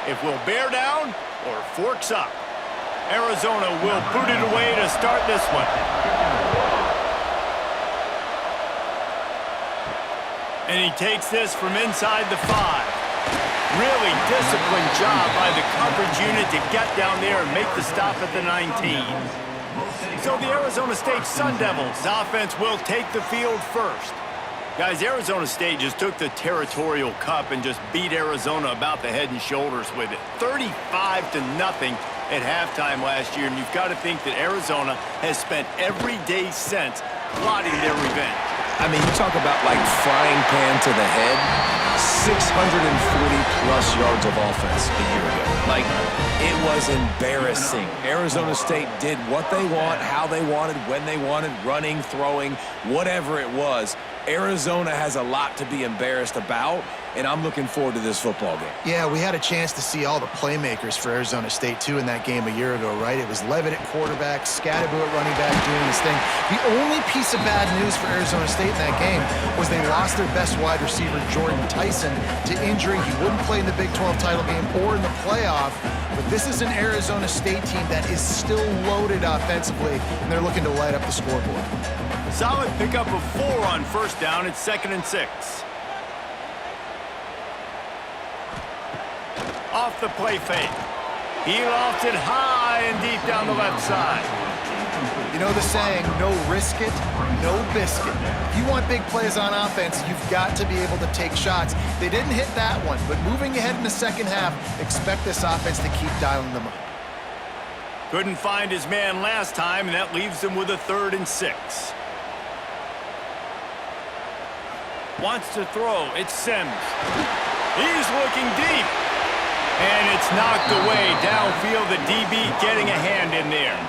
if we'll bear down or forks up. Arizona will boot it away to start this one. And he takes this from inside the 5. Really disciplined job by the coverage unit to get down there and make the stop at the 19. So the Arizona State Sun Devils offense will take the field first. Guys, Arizona State just took the Territorial Cup and just beat Arizona about the head and shoulders with it. 35-0 at halftime last year, and you've got to think that Arizona has spent every day since plotting their revenge. I mean, you talk about like frying pan to the head, 640-plus yards of offense a year ago. Like, it was embarrassing. Arizona State did what they want, how they wanted, when they wanted, running, throwing, whatever it was. Arizona has a lot to be embarrassed about, and I'm looking forward to this football game. Yeah, we had a chance to see all the playmakers for Arizona State, too, in that game a year ago, right? It was Levitt at quarterback, Scadaboo at running back doing his thing. The only piece of bad news for Arizona State in that game was they lost their best wide receiver, Jordan Tyson, to injury. He wouldn't play in the Big 12 title game or in the playoff, but this is an Arizona State team that is still loaded offensively, and they're looking to light up the scoreboard. Solid pickup of 4 on first down. It's 2nd and 6. Off the play fake. He lofts it high and deep down the left side. You know the saying, no risk it, no biscuit. If you want big plays on offense, you've got to be able to take shots. They didn't hit that one, but moving ahead in the second half, expect this offense to keep dialing them up. Couldn't find his man last time, and that leaves him with a 3rd and 6. Wants to throw. It's Sims. He's looking deep. And it's knocked away downfield. The DB getting a hand in there.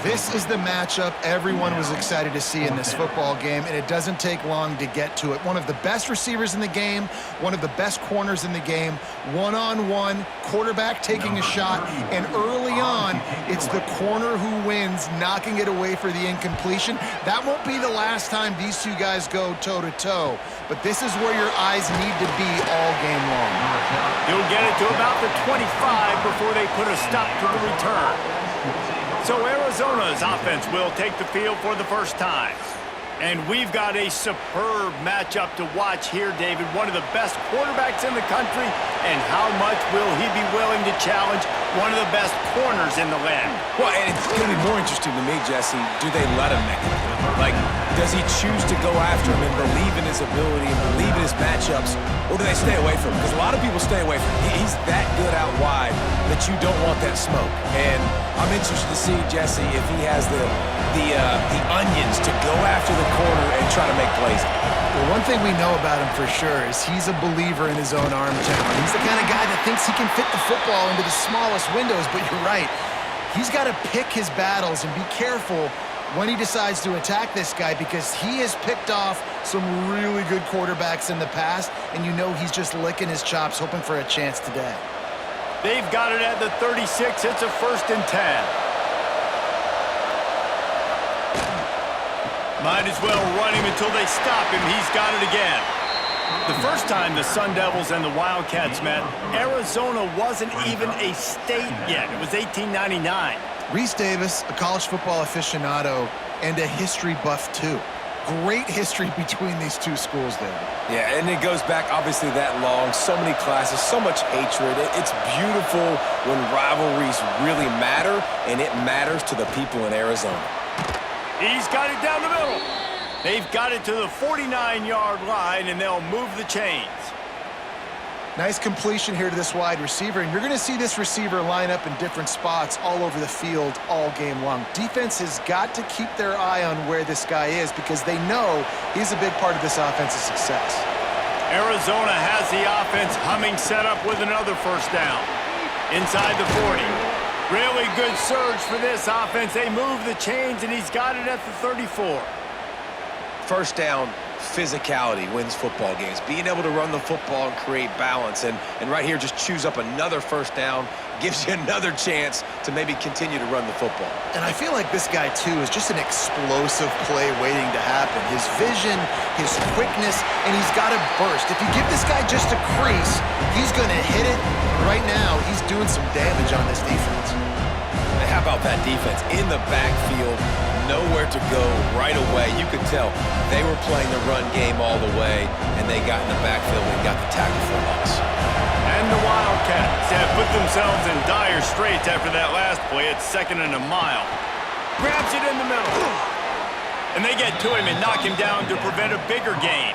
This is the matchup everyone was excited to see in this football game, and it doesn't take long to get to it. One of the best receivers in the game, one of the best corners in the game, one-on-one, quarterback taking a shot, and early on, it's the corner who wins, knocking it away for the incompletion. That won't be the last time these two guys go toe-to-toe, but this is where your eyes need to be all game long. He'll get it to about the 25 before they put a stop to the return. So Arizona's offense will take the field for the first time. And we've got a superb matchup to watch here, David. One of the best quarterbacks in the country. And how much will he be willing to challenge one of the best corners in the land? Well, and it's going to be more interesting to me, Jesse, do they let him make it? Like, does he choose to go after him and believe in his ability and believe in his matchups, or do they stay away from him? Because a lot of people stay away from him. He's that good out wide that you don't want that smoke. And I'm interested to see, Jesse, if he has the onions to go after the corner and try to make plays. Well, one thing we know about him for sure is he's a believer in his own arm talent. He's the kind of guy that thinks he can fit the football into the smallest windows, but you're right. He's got to pick his battles and be careful when he decides to attack this guy, because he has picked off some really good quarterbacks in the past, and you know he's just licking his chops, hoping for a chance today. They've got it at the 36. It's a 1st and 10. Might as well run him until they stop him. He's got it again. The first time the Sun Devils and the Wildcats met, Arizona wasn't even a state yet. It was 1899. Reese Davis, a college football aficionado, and a history buff, too. Great history between these two schools, David. Yeah, and it goes back obviously that long. So many classes, so much hatred. It's beautiful when rivalries really matter, and it matters to the people in Arizona. He's got it down the middle. They've got it to the 49-yard line, and they'll move the chains. Nice completion here to this wide receiver, and you're going to see this receiver line up in different spots all over the field all game long. Defense has got to keep their eye on where this guy is, because they know he's a big part of this offense's success. Arizona has the offense humming, set up with another 1st down. Inside the 40. Really good surge for this offense. They move the chains, and he's got it at the 34. 1st down, physicality wins football games. Being able to run the football and create balance, and right here just choose up another 1st down, gives you another chance to maybe continue to run the football. And I feel like this guy, too, is just an explosive play waiting to happen. His vision, his quickness, and he's got to burst. If you give this guy just a crease, he's going to hit it. Right now, doing some damage on this defense. How about that defense in the backfield, nowhere to go right away. You could tell they were playing the run game all the way, and they got in the backfield and got the tackle for a loss. And the Wildcats have put themselves in dire straits after that last play. It's 2nd and a mile. Grabs it in the middle. And they get to him and knock him down to prevent a bigger gain.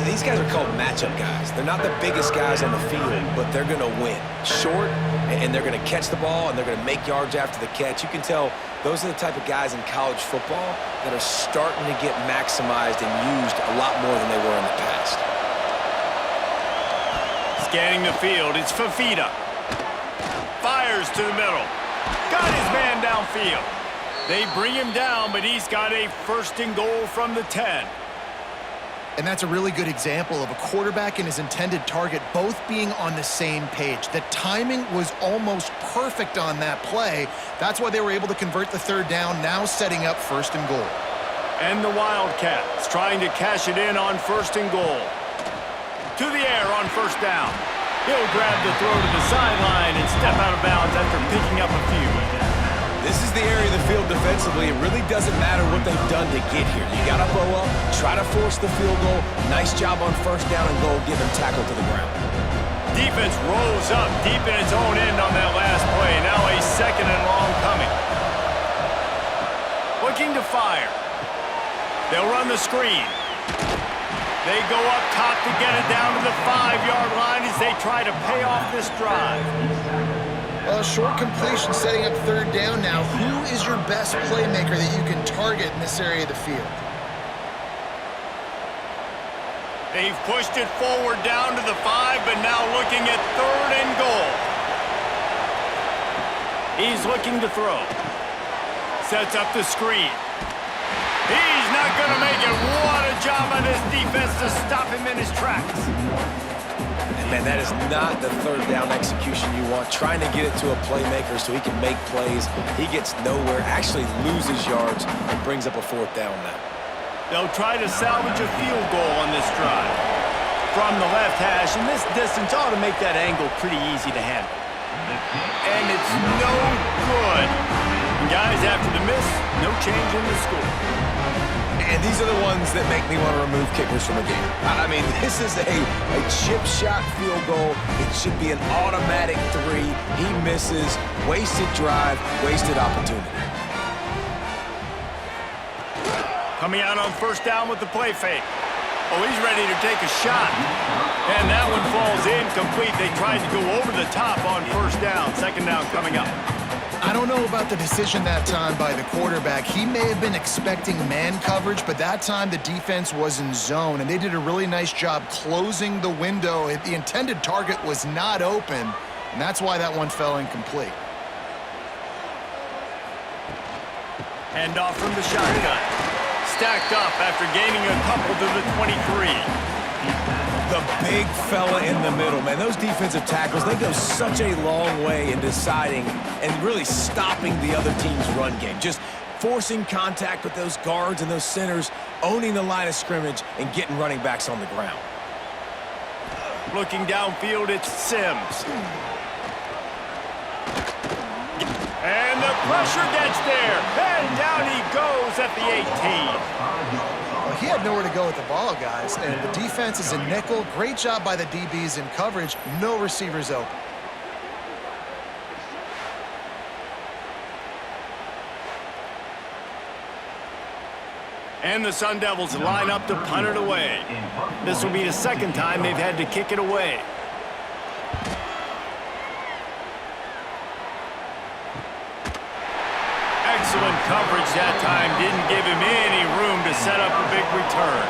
These guys are called matchup guys. They're not the biggest guys on the field, but they're going to win. Short, and they're going to catch the ball, and they're going to make yards after the catch. You can tell those are the type of guys in college football that are starting to get maximized and used a lot more than they were in the past. Scanning the field, it's Fafita. Fires to the middle. Got his man downfield. They bring him down, but he's got a 1st and goal from the 10. And that's a really good example of a quarterback and his intended target both being on the same page. The timing was almost perfect on that play. That's why they were able to convert the 3rd down, now setting up 1st and goal. And the Wildcats trying to cash it in on 1st and goal. To the air on 1st down. He'll grab the throw to the sideline and step out of bounds after picking up a few. This is the area of the field defensively. It really doesn't matter what they've done to get here. You got to bow up, try to force the field goal. Nice job on 1st down and goal, give them tackle to the ground. Defense rolls up deep in its own end on that last play. Now a 2nd and long coming. Looking to fire. They'll run the screen. They go up top to get it down to the 5-yard line as they try to pay off this drive. A short completion setting up 3rd down now. Who is your best playmaker that you can target in this area of the field? They've pushed it forward down to the 5, but now looking at 3rd and goal. He's looking to throw. Sets up the screen. He's not going to make it. What a job on this defense to stop him in his tracks. And man, that is not the 3rd down execution you want. Trying to get it to a playmaker so he can make plays. He gets nowhere, actually loses yards, and brings up a 4th down now. They'll try to salvage a field goal on this drive. From the left hash, and this distance ought to make that angle pretty easy to handle. And it's no good. And guys, after the miss, no change in the score. And these are the ones that make me want to remove kickers from a game. I mean, this is a chip shot field goal. It should be an automatic 3. He misses. Wasted drive, wasted opportunity. Coming out on 1st down with the play fake. Oh, he's ready to take a shot. And that one falls incomplete. They tried to go over the top on 1st down. 2nd down coming up. I don't know about the decision that time by the quarterback. He may have been expecting man coverage, but that time the defense was in zone, and they did a really nice job closing the window. The intended target was not open, and that's why that one fell incomplete. Hand off from the shotgun. Stacked up after gaining a couple to the 23. The big fella in the middle, man. Those defensive tackles, they go such a long way in deciding and really stopping the other team's run game. Just forcing contact with those guards and those centers, owning the line of scrimmage, and getting running backs on the ground. Looking downfield, it's Sims. And the pressure gets there. And down he goes at the 18. Well, he had nowhere to go with the ball, guys, and the defense is a nickel. Great job by the DBs in coverage. No receivers open. And the Sun Devils line up to punt it away. This will be the 2nd time they've had to kick it away. Excellent coverage that time. Didn't give him any room to set up a big return.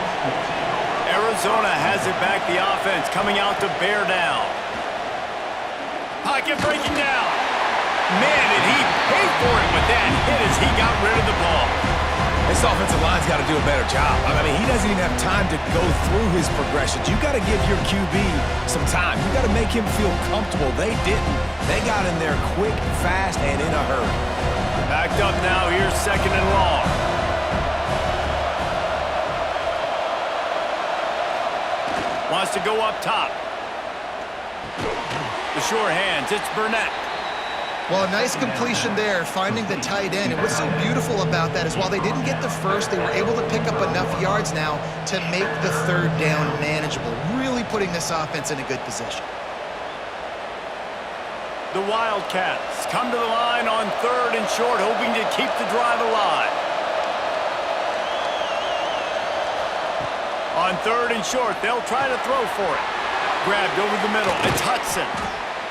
Arizona has it back, the offense coming out to bear down. Pocket breaking down. Man, did he pay for it with that hit as he got rid of the ball. This offensive line's got to do a better job. I mean, he doesn't even have time to go through his progressions. You got to give your QB some time. You got to make him feel comfortable. They didn't. They got in there quick, fast, and in a hurry. Backed up now. Here's 2nd and long. Wants to go up top. The sure hands, it's Burnett. Well, a nice completion there, finding the tight end. And what's so beautiful about that is while they didn't get the first, they were able to pick up enough yards now to make the third down manageable, really putting this offense in a good position. The Wildcats come to the line on 3rd and short, hoping to keep the drive alive. On 3rd and short, they'll try to throw for it. Grabbed over the middle, it's Hudson.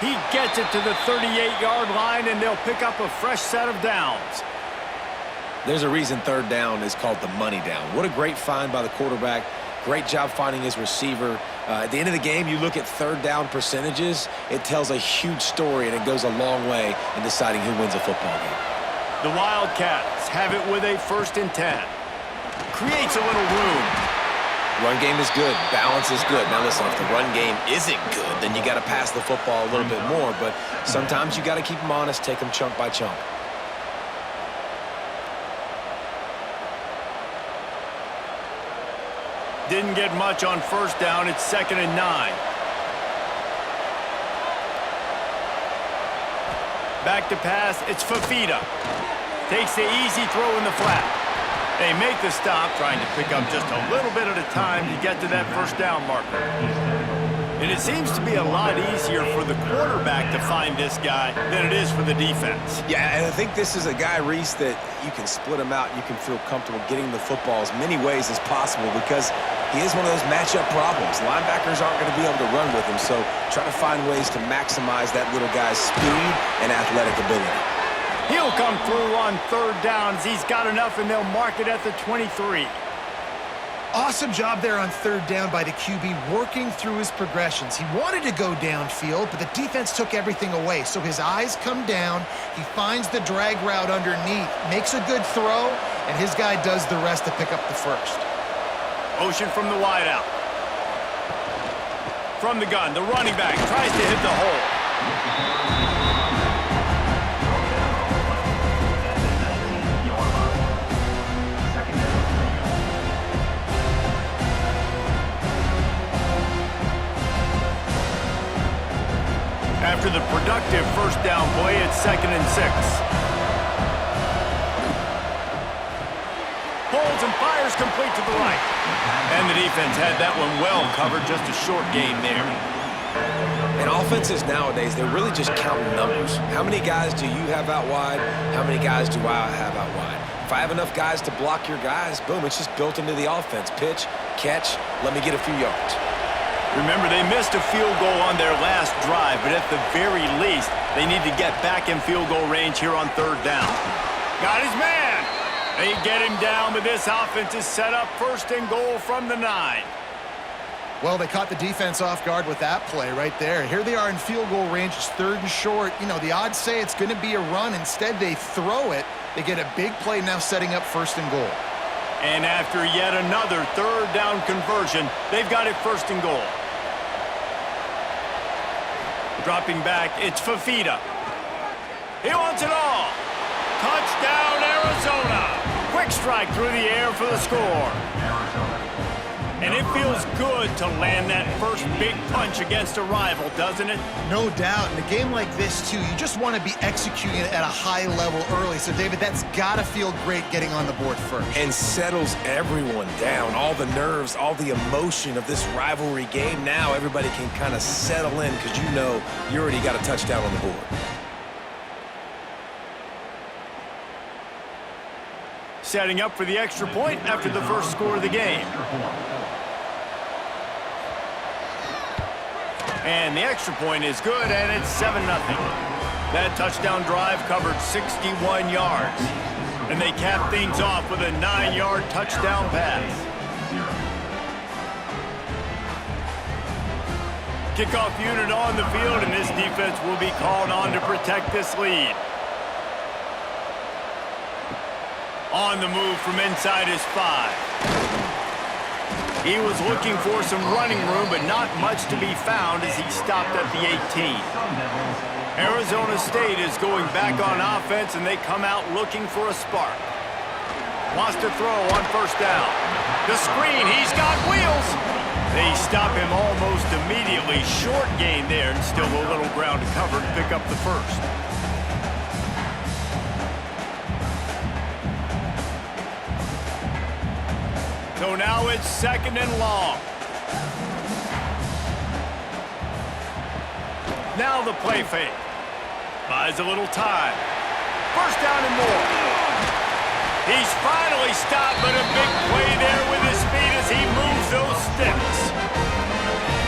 He gets it to the 38-yard line, and they'll pick up a fresh set of downs. There's a reason 3rd down is called the money down. What a great find by the quarterback. Great job finding his receiver. At the end of the game, you look at 3rd down percentages. It tells a huge story, and it goes a long way in deciding who wins a football game. The Wildcats have it with a 1st and 10. Creates a little room. Run game is good. Balance is good. Now listen, if the run game isn't good, then you got to pass the football a little bit more. But sometimes you got to keep them honest, take them chunk by chunk. Didn't get much on 1st down. It's 2nd and 9. Back to pass. It's Fafita. Takes the easy throw in the flat. They make the stop, trying to pick up just a little bit at a time to get to that 1st down marker. And it seems to be a lot easier for the quarterback to find this guy than it is for the defense. Yeah, and I think this is a guy, Reese, that you can split him out. You can feel comfortable getting the football as many ways as possible because he is one of those matchup problems. Linebackers aren't going to be able to run with him, so try to find ways to maximize that little guy's speed and athletic ability. He'll come through on 3rd downs. He's got enough, and they'll mark it at the 23. Awesome job there on 3rd down by the QB, working through his progressions. He wanted to go downfield, but the defense took everything away. So his eyes come down. He finds the drag route underneath, makes a good throw, and his guy does the rest to pick up the 1st. Motion from the wideout. From the gun, the running back tries to hit the hole. After the productive 1st down play, it's 2nd and 6. Holds and fires complete to the right. And the defense had that one well covered, just a short gain there. And offenses nowadays, they're really just counting numbers. How many guys do you have out wide? How many guys do I have out wide? If I have enough guys to block your guys, boom, it's just built into the offense. Pitch, catch, let me get a few yards. Remember, they missed a field goal on their last drive, but at the very least, they need to get back in field goal range here on 3rd down. Got his man. They get him down, but this offense is set up 1st and goal from the 9. Well, they caught the defense off guard with that play right there. Here they are in field goal range. It's 3rd and short. You know, the odds say it's going to be a run. Instead, they throw it. They get a big play now setting up 1st and goal. And after yet another 3rd down conversion, they've got it 1st and goal. Dropping back, it's Fafita. He wants it all. Touchdown, Arizona. Quick strike through the air for the score. And it feels good to land that first big punch against a rival, doesn't it? No doubt. In a game like this, too, you just want to be executing it at a high level early. So, David, that's got to feel great getting on the board first. And settles everyone down. All the nerves, all the emotion of this rivalry game. Now everybody can kind of settle in because you know you already got a touchdown on the board. Setting up for the extra point after the first score of the game. And the extra point is good, and it's 7-0. That touchdown drive covered 61 yards. And they cap things off with a 9-yard touchdown pass. Kickoff unit on the field, and this defense will be called on to protect this lead. On the move from inside his 5. He was looking for some running room, but not much to be found as he stopped at the 18. Arizona State is going back on offense, and they come out looking for a spark. Wants to throw on 1st down. The screen, he's got wheels. They stop him almost immediately. Short gain there, and still a little ground to cover to pick up the first. So now it's 2nd and long. Now the play fake. Buys a little time. First down and more. He's finally stopped, but a big play there with his feet as he moves those sticks.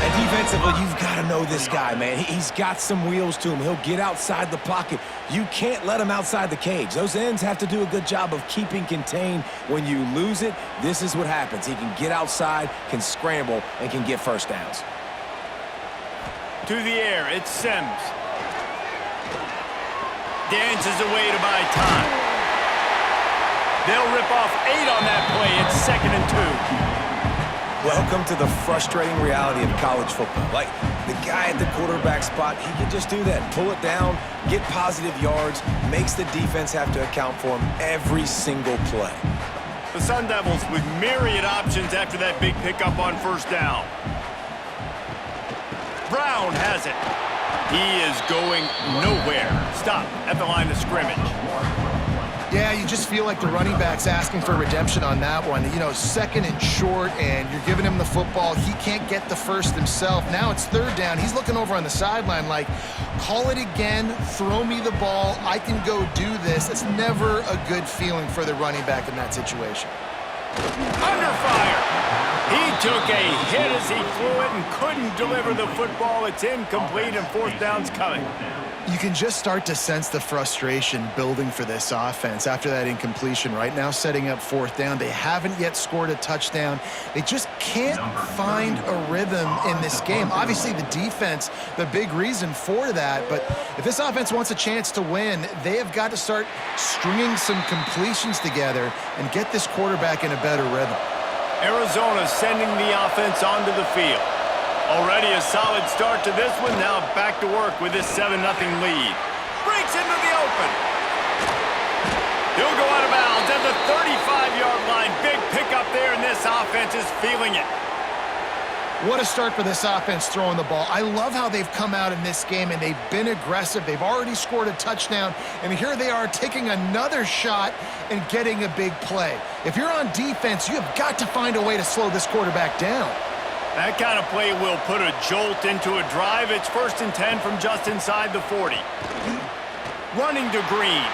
And defensively, you've got to know this guy, man. He's got some wheels to him. He'll get outside the pocket. You can't let him outside the cage. Those ends have to do a good job of keeping contained. When you lose it, this is what happens. He can get outside, can scramble, and can get first downs. To the air, it's Sims. Dances away to buy time. They'll rip off 8 on that play. It's 2nd and 2. Welcome to the frustrating reality of college football. Like, the guy at the quarterback spot, he can just do that. Pull it down, get positive yards, makes the defense have to account for him every single play. The Sun Devils with myriad options after that big pickup on first down. Brown has it. He is going nowhere. Stop at the line of scrimmage. Yeah, you just feel like the running back's asking for redemption on that one. You know, 2nd and short, and you're giving him the football. He can't get the first himself. Now it's 3rd down. He's looking over on the sideline like, call it again, throw me the ball, I can go do this. It's never a good feeling for the running back in that situation. Under fire. He took a hit as he threw it and couldn't deliver the football. It's incomplete, and 4th down's coming. You can just start to sense the frustration building for this offense after that incompletion. Right now, setting up 4th down. They haven't yet scored a touchdown. They just can't find a rhythm in this game. Obviously, the defense, the big reason for that. But if this offense wants a chance to win, they have got to start stringing some completions together and get this quarterback in a better rhythm. Arizona sending the offense onto the field. Already a solid start to this one. Now back to work with this 7-0 lead. Breaks into the open. He'll go out of bounds at the 35-yard line. Big pickup there, and this offense is feeling it. What a start for this offense throwing the ball. I love how they've come out in this game, and they've been aggressive. They've already scored a touchdown, and here they are taking another shot and getting a big play. If you're on defense, you have got to find a way to slow this quarterback down. That kind of play will put a jolt into a drive. It's 1st and 10 from just inside the 40. Running to Green.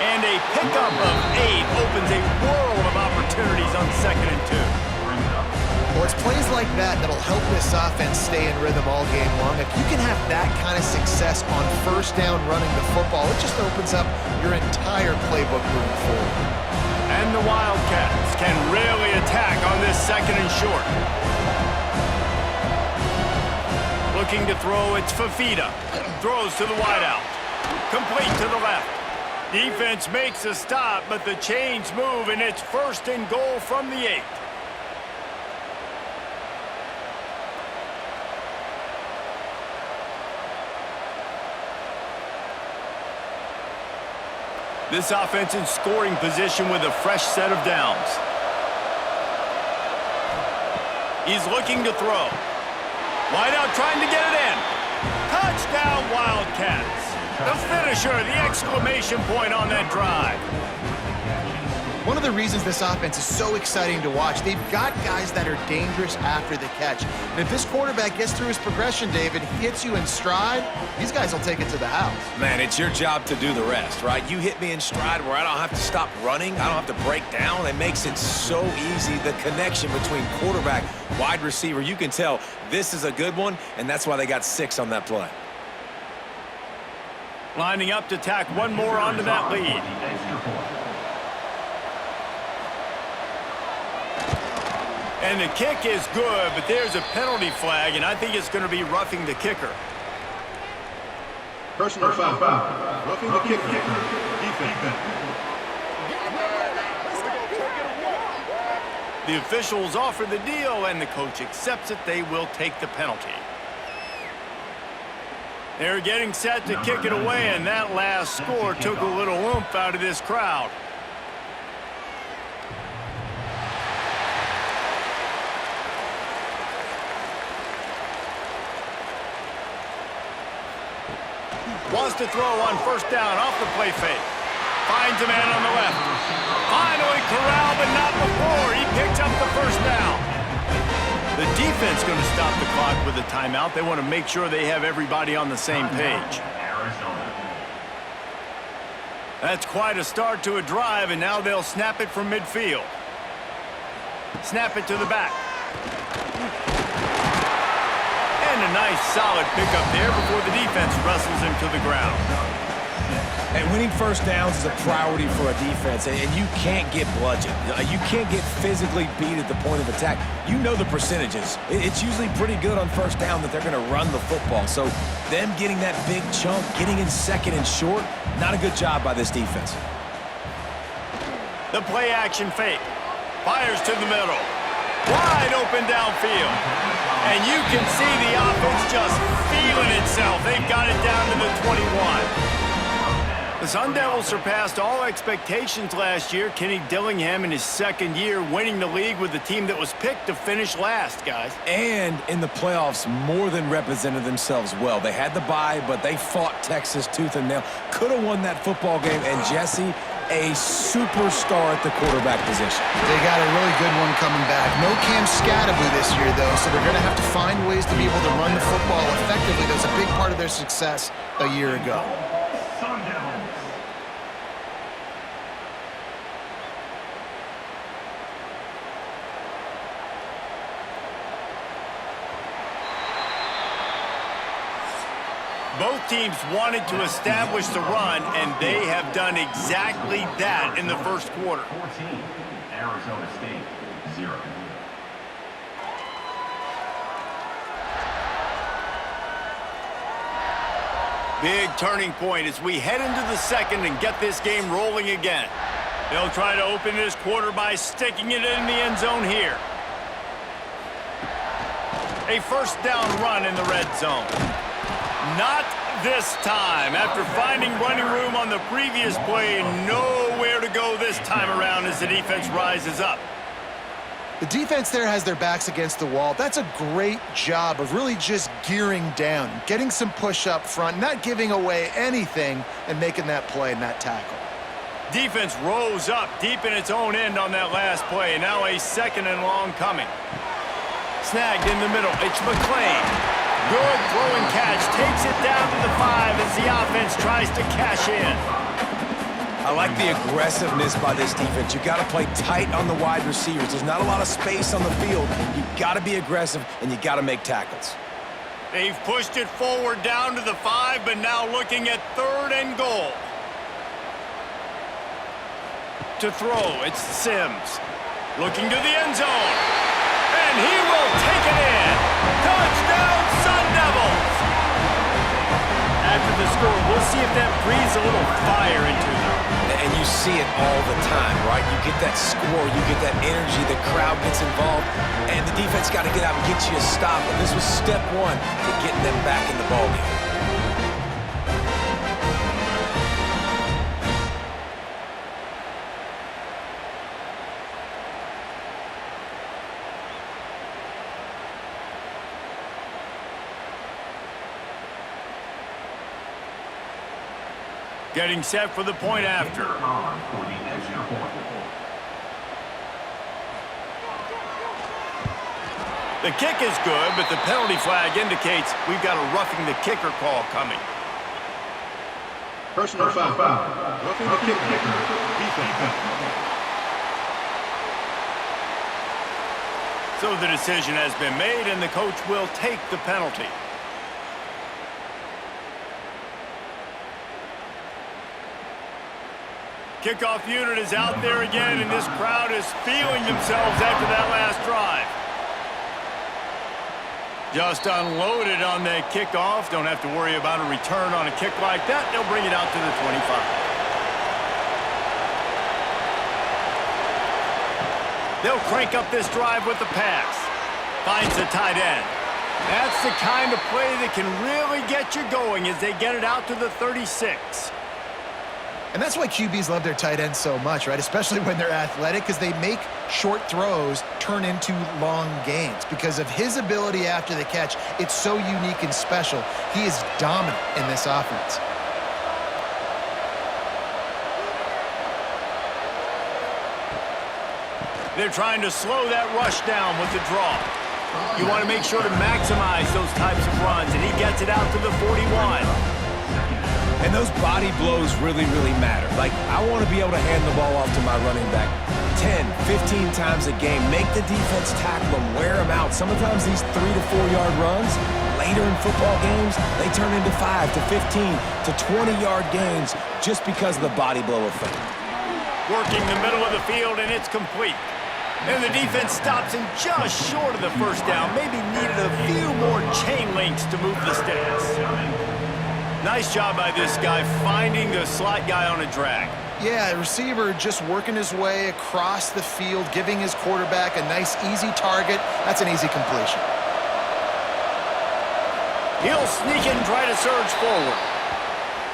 And a pickup of 8 opens a world of opportunities on 2nd and 2. Well, it's plays like that that'll help this offense stay in rhythm all game long. If you can have that kind of success on first down running the football, it just opens up your entire playbook moving forward. And the Wildcats can really attack on this 2nd and short. Looking to throw, it's Fafita. Throws to the wideout. Complete to the left. Defense makes a stop, but the chains move, and it's 1st and goal from the 8. This offense in scoring position with a fresh set of downs. He's looking to throw. Wide out trying to get it in. Touchdown, Wildcats. The finisher, the exclamation point on that drive. One of the reasons this offense is so exciting to watch, they've got guys that are dangerous after the catch. And if this quarterback gets through his progression, David, hits you in stride, these guys will take it to the house. Man, it's your job to do the rest, right? You hit me in stride where I don't have to stop running. I don't have to break down. It makes it so easy. The connection between quarterback, wide receiver, you can tell this is a good one, and that's why they got 6 on that play. Lining up to tack one more onto that lead. And the kick is good, but there's a penalty flag, and I think it's going to be roughing the kicker. Personal foul. Roughing the kicker. Defense. The officials offer the deal, and the coach accepts it. They will take the penalty. They're getting set to kick it away, and that last score took a little oomph out of this crowd. Wants to throw on first down off the play fake. Finds a man on the left. Finally corralled, but not before. He picks up the first down. The defense going to stop the clock with a timeout. They want to make sure they have everybody on the same page. That's quite a start to a drive, and now they'll snap it from midfield. Snap it to the back. And a nice solid pickup there before the defense wrestles him to the ground. And winning first downs is a priority for a defense, and you can't get bludgeoned. You can't get physically beat at the point of attack. You know the percentages. It's usually pretty good on first down that they're going to run the football. So them getting that big chunk, getting in second and short, not a good job by this defense. The play action fake. Fires to the middle. Wide open downfield. And you can see the offense just feeling itself. They've got it down to the 21. The Sun Devils surpassed all expectations last year. Kenny Dillingham in his second year winning the league with the team that was picked to finish last, guys. And in the playoffs, more than represented themselves well. They had the bye, but they fought Texas tooth and nail. Could have won that football game. And Jesse, a superstar at the quarterback position. They got a really good one coming back. No Cam Scatterby this year, though, so they're going to have to find ways to be able to run the football effectively. That was a big part of their success a year ago. Both teams wanted to establish the run, and they have done exactly that in the first quarter. 14, Arizona State, 0. Big turning point as we head into the second and get this game rolling again. They'll try to open this quarter by sticking it in the end zone here. A first down run in the red zone. Not this time. After finding running room on the previous play, nowhere to go this time around as the defense rises up. The defense there has their backs against the wall. That's a great job of really just gearing down, getting some push up front, not giving away anything, and making that play and that tackle. Defense rose up deep in its own end on that last play. Now a second and long coming. Snagged in the middle. It's McClain. Good throw and catch. Takes it down to the 5 as the offense tries to cash in. I like the aggressiveness by this defense. You got to play tight on the wide receivers. There's not a lot of space on the field. You got to be aggressive, and you got to make tackles. They've pushed it forward down to the 5, but now looking at 3rd and goal. To throw, it's Sims. Looking to the end zone. And he will take it in. Touchdown, Sun Devils! After the score, we'll see if that breathes a little fire into them. And you see it all the time, right? You get that score, you get that energy, the crowd gets involved, and the defense got to get out and get you a stop. And this was step one to getting them back in the ballgame. Getting set for the point after. The kick is good, but the penalty flag indicates we've got a roughing the kicker call coming. Personal foul. Roughing the kicker. Defense. So the decision has been made, and the coach will take the penalty. Kickoff unit is out there again, and this crowd is feeling themselves after that last drive. Just unloaded on that kickoff. Don't have to worry about a return on a kick like that. They'll bring it out to the 25. They'll crank up this drive with the pass. Finds the tight end. That's the kind of play that can really get you going as they get it out to the 36. And that's why QBs love their tight ends so much, right? Especially when they're athletic, because they make short throws turn into long gains. Because of his ability after the catch, it's so unique and special. He is dominant in this offense. They're trying to slow that rush down with the draw. You want to make sure to maximize those types of runs, and he gets it out to the 41. And those body blows really, really matter. Like, I want to be able to hand the ball off to my running back 10, 15 times a game. Make the defense tackle them, wear them out. Sometimes these 3 to 4 yard runs, later in football games, they turn into 5 to 15 to 20-yard gains just because of the body blow effect. Working the middle of the field, and it's complete. And the defense stops him just short of the first down. Maybe needed a few more chain links to move the sticks. Nice job by this guy finding the slot guy on a drag. Yeah, a receiver just working his way across the field, giving his quarterback a nice, easy target. That's an easy completion. He'll sneak and try to surge forward.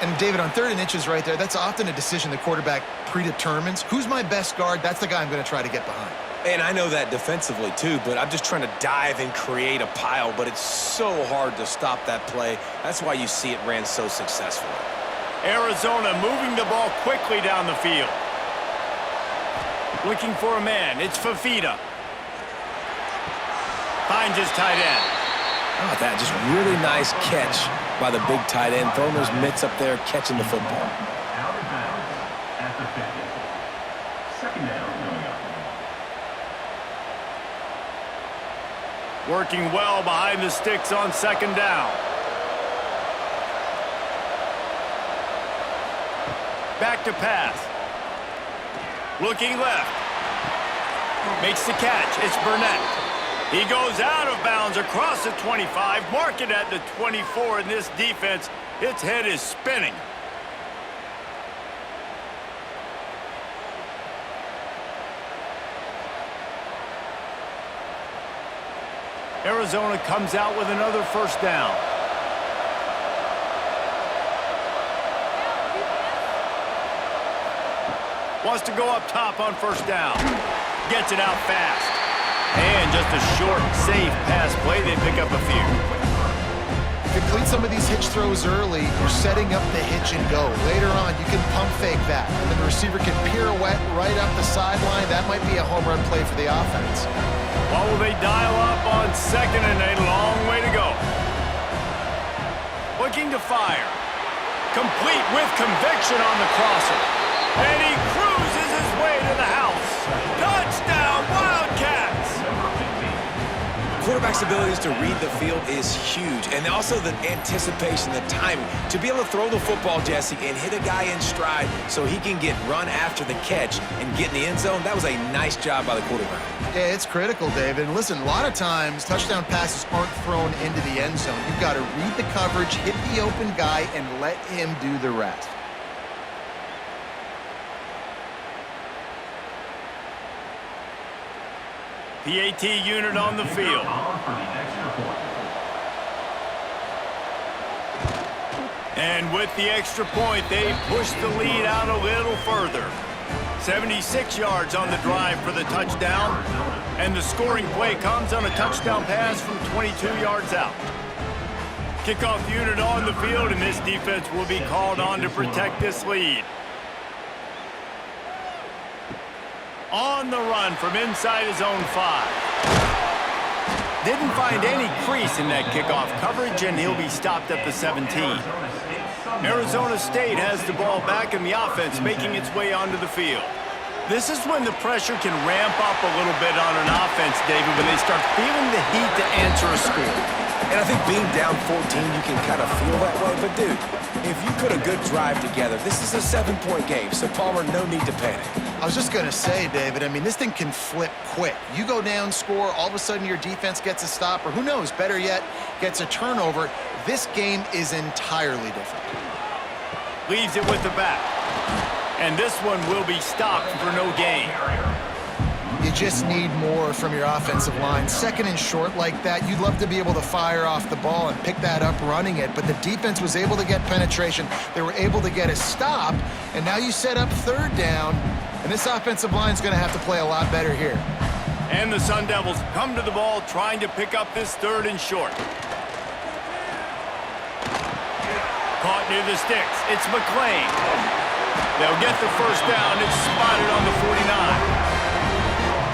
And David, on 3rd and inches right there, that's often a decision the quarterback predetermines. Who's my best guard? That's the guy I'm going to try to get behind. And I know that defensively too, but I'm just trying to dive and create a pile, but it's so hard to stop that play. That's why you see it ran so successfully. Arizona moving the ball quickly down the field. Looking for a man. It's Fafita. Finds his tight end. How about that? Just really nice catch by the big tight end, throwing those mitts up there, catching the football. Out of bounds at the 50. Second down coming up. Working well behind the sticks on 2nd down. Back to pass. Looking left. Makes the catch. It's Burnett. He goes out of bounds across the 25. Mark it at the 24 in this defense. Its head is spinning. Arizona comes out with another first down. Wants to go up top on 1st down. Gets it out fast. And just a short, safe pass play. They pick up a few. Complete some of these hitch throws early. You're setting up the hitch and go. Later on, you can pump fake that. And then the receiver can pirouette right up the sideline. That might be a home run play for the offense. What will they dial up on 2nd and a long way to go? Looking to fire. Complete with conviction on the crosser. And he cruises his way to the house. Touchdown, Wildcats! Quarterback's abilities to read the field is huge, and also the anticipation, the timing. To be able to throw the football, Jesse, and hit a guy in stride so he can get run after the catch and get in the end zone, that was a nice job by the quarterback. Yeah, it's critical, David. And listen, a lot of times, touchdown passes aren't thrown into the end zone. You've got to read the coverage, hit the open guy, and let him do the rest. PAT unit on the field. And with the extra point, they push the lead out a little further. 76 yards on the drive for the touchdown. And the scoring play comes on a touchdown pass from 22 yards out. Kickoff unit on the field, and this defense will be called on to protect this lead. On the run from inside his own 5. Didn't find any crease in that kickoff coverage, and he'll be stopped at the 17. Arizona State has the ball back in the offense, making its way onto the field. This is when the pressure can ramp up a little bit on an offense, David, when they start feeling the heat to answer a score. And I think being down 14, you can kind of feel that way. But, dude, if you put a good drive together, this is a 7-point game. So, Palmer, no need to panic. I was just going to say, David, I mean, this thing can flip quick. You go down, score, all of a sudden your defense gets a stop, or who knows, better yet, gets a turnover. This game is entirely different. Leaves it with the back. And this one will be stopped for no gain. You just need more from your offensive line. 2nd and short like that, you'd love to be able to fire off the ball and pick that up running it, but the defense was able to get penetration. They were able to get a stop, and now you set up 3rd down, and this offensive line is going to have to play a lot better here. And the Sun Devils come to the ball trying to pick up this 3rd and short. Caught near the sticks. It's McLean. They'll get the first down. It's spotted on the 49.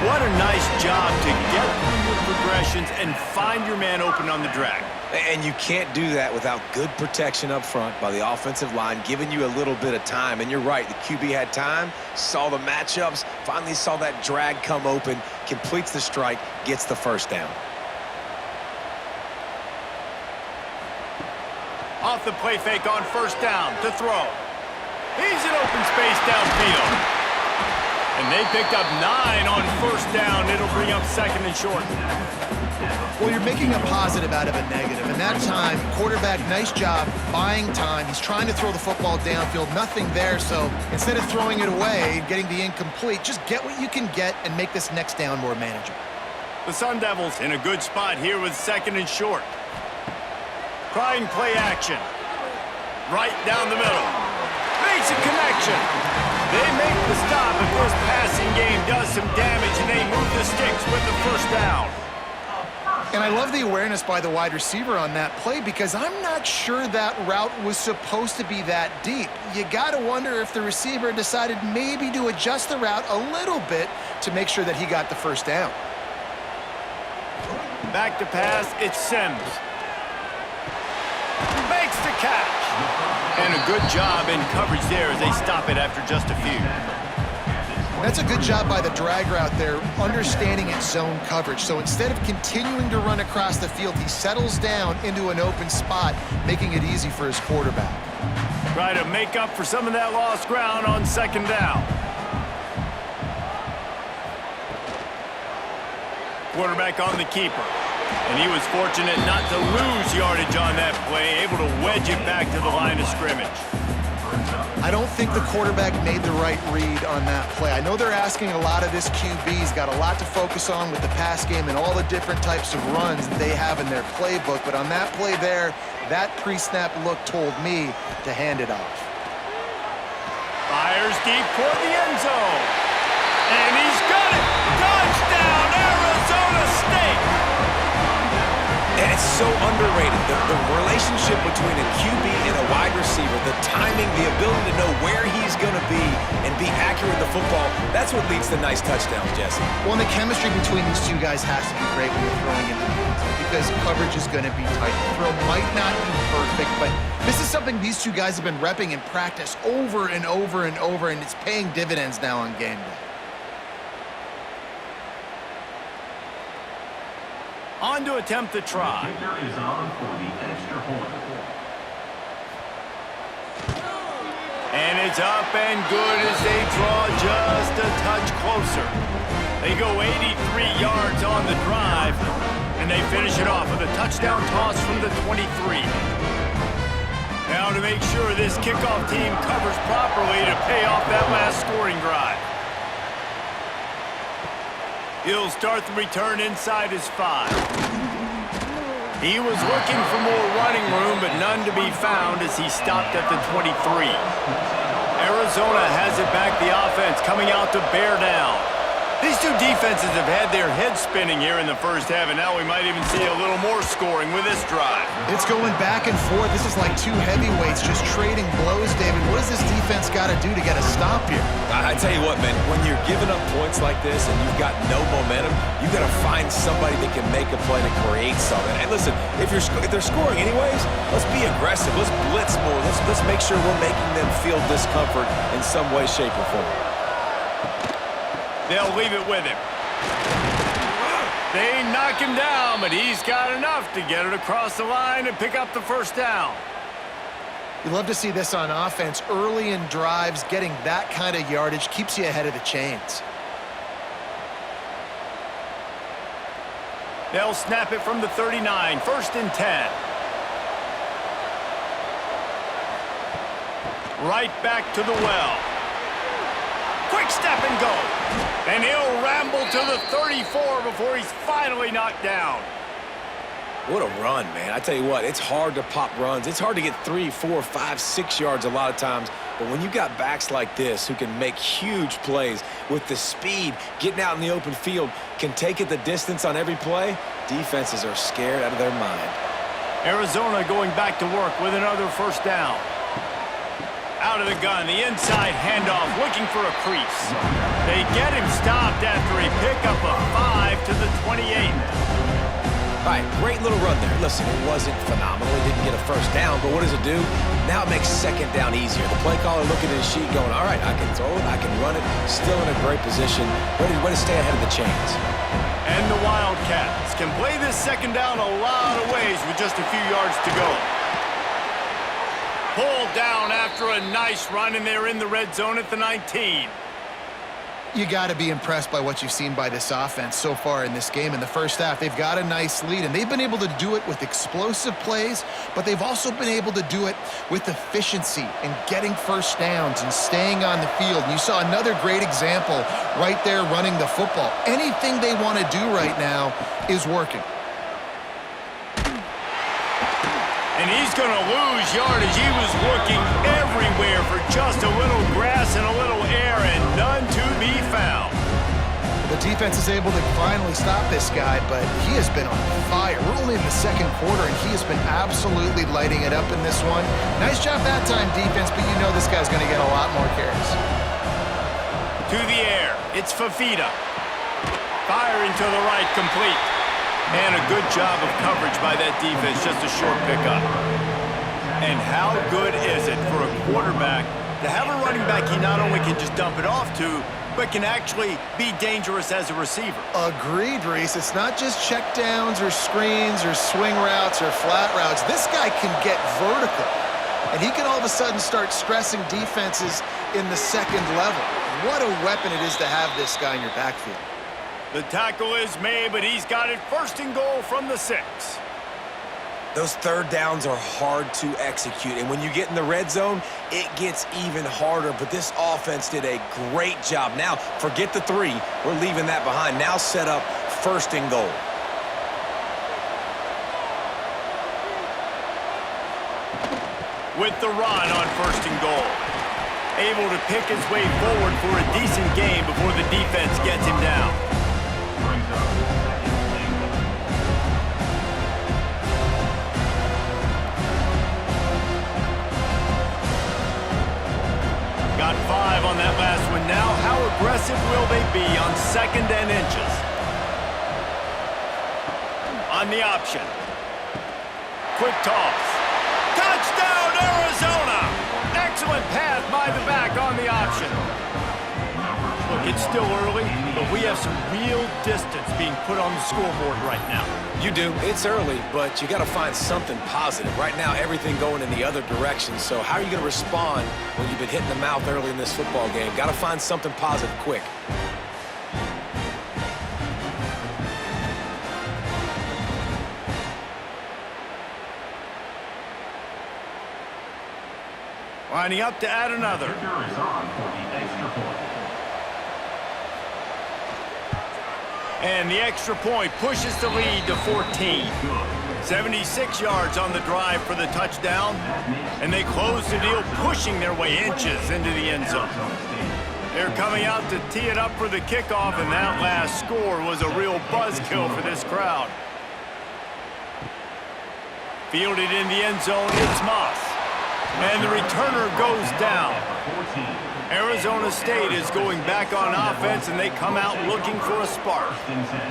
What a nice job to get through your progressions and find your man open on the drag. And you can't do that without good protection up front by the offensive line, giving you a little bit of time. And you're right, the QB had time, saw the matchups, finally saw that drag come open, completes the strike, gets the first down. Off the play fake on first down to throw. He's in open space downfield. And they picked up 9 on first down. It'll bring up second and short. Well, you're making a positive out of a negative. And that time, quarterback, nice job buying time. He's trying to throw the football downfield. Nothing there. So instead of throwing it away and getting the incomplete, just get what you can get and make this next down more manageable. The Sun Devils in a good spot here with second and short. Trying play action. Right down the middle. Makes a connection. They make the stop if this passing game does some damage, and they move the sticks with the first down. And I love the awareness by the wide receiver on that play because I'm not sure that route was supposed to be that deep. You got to wonder if the receiver decided maybe to adjust the route a little bit to make sure that he got the first down. Back to pass, it's Sims. Makes the catch. And a good job in coverage there as they stop it after just a few. That's a good job by the drag route there, understanding its zone coverage. So instead of continuing to run across the field, he settles down into an open spot, making it easy for his quarterback. Try to make up for some of that lost ground on second down. Quarterback on the keeper. And he was fortunate not to lose yardage on that play, able to wedge it back to the line of scrimmage. I don't think the quarterback made the right read on that play. I know they're asking a lot of this QB. He's got a lot to focus on with the pass game and all the different types of runs that they have in their playbook. But on that play there, that pre-snap look told me to hand it off. Fires deep toward the end zone. And he's got it! Touchdown, Arizona State! And it's so underrated. The relationship between a QB and a wide receiver, the timing, the ability to know where he's going to be and be accurate with the football, that's what leads to nice touchdowns, Jesse. Well, and the chemistry between these two guys has to be great when you're throwing into the end zone because coverage is going to be tight. The throw might not be perfect, but this is something these two guys have been repping in practice over and over and over, and it's paying dividends now on game day. On to attempt the try. Kicker is on for the extra point. And it's up and good as they draw just a touch closer. They go 83 yards on the drive, and they finish it off with a touchdown toss from the 23. Now to make sure this kickoff team covers properly to pay off that last scoring drive. He'll start the return inside his 5. He was looking for more running room, but none to be found as he stopped at the 23. Arizona has it back, the offense coming out to bear down. These two defenses have had their heads spinning here in the first half, and now we might even see a little more scoring with this drive. It's going back and forth. This is like two heavyweights just trading blows, David. What does this defense got to do to get a stop here? I tell you what, man, when you're giving up points like this and you've got no momentum, you've got to find somebody that can make a play to create something. And listen, if they're scoring anyways, let's be aggressive. Let's blitz more. Let's make sure we're making them feel discomfort in some way, shape, or form. They'll leave it with him. They knock him down, but he's got enough to get it across the line and pick up the first down. You love to see this on offense. Early in drives, getting that kind of yardage keeps you ahead of the chains. They'll snap it from the 39, 1st and 10. Right back to the well. Quick step and go. And he'll ramble to the 34 before he's finally knocked down. What a run, man. I tell you what, it's hard to pop runs. It's hard to get 3, 4, 5, 6 yards a lot of times. But when you got backs like this who can make huge plays with the speed, getting out in the open field, can take it the distance on every play, defenses are scared out of their mind. Arizona going back to work with another first down. Out of the gun, the inside handoff, looking for a crease. They get him stopped after a pickup of 5 to the 28. All right, great little run there. Listen, it wasn't phenomenal. He didn't get a first down, but what does it do? Now it makes second down easier. The play caller looking at his sheet going, all right, I can throw it, I can run it, still in a great position, ready to stay ahead of the chains. And the Wildcats can play this second down a lot of ways with just a few yards to go. Pulled down after a nice run, and they're in the red zone at the 19. You got to be impressed by what you've seen by this offense so far in this game. In the first half, they've got a nice lead, and they've been able to do it with explosive plays, but they've also been able to do it with efficiency and getting first downs and staying on the field. And you saw another great example right there running the football. Anything they want to do right now is working. And he's going to lose yardage. He was looking everywhere for just a little grass and a little air, and none to be found. The defense is able to finally stop this guy, but he has been on fire. We're only in the second quarter, and he has been absolutely lighting it up in this one. Nice job that time, defense, but you know this guy's going to get a lot more carries. To the air, it's Fafita. Firing to the right, complete. And a good job of coverage by that defense, just a short pickup. And how good is it for a quarterback to have a running back he not only can just dump it off to, but can actually be dangerous as a receiver? Agreed, Reese. It's not just check downs or screens or swing routes or flat routes. This guy can get vertical, and he can all of a sudden start stressing defenses in the second level. What a weapon it is to have this guy in your backfield. The tackle is made, but he's got it first and goal from the 6. Those third downs are hard to execute, and when you get in the red zone, it gets even harder, but this offense did a great job. Now, forget the 3. We're leaving that behind. Now set up first and goal. With the run on first and goal. Able to pick his way forward for a decent game before the defense gets him down. Got 5 on that last one. Now, how aggressive will they be on second and inches? On the option. Quick toss. Touchdown, Arizona! Excellent pass by the back on the option. Look, it's still early, but we have some real distance being put on the scoreboard right now. You do. It's early, but you got to find something positive. Right now, everything going in the other direction. So how are you going to respond when you've been hitting the mouth early in this football game? Got to find something positive quick. Lining up to add another. Kicker is on for the extra point. And the extra point pushes the lead to 14. 76 yards on the drive for the touchdown. And they close the deal, pushing their way inches into the end zone. They're coming out to tee it up for the kickoff, and that last score was a real buzzkill for this crowd. Fielded in the end zone, it's Moss. And the returner goes down. Arizona State is going back on offense, and they come out looking for a spark.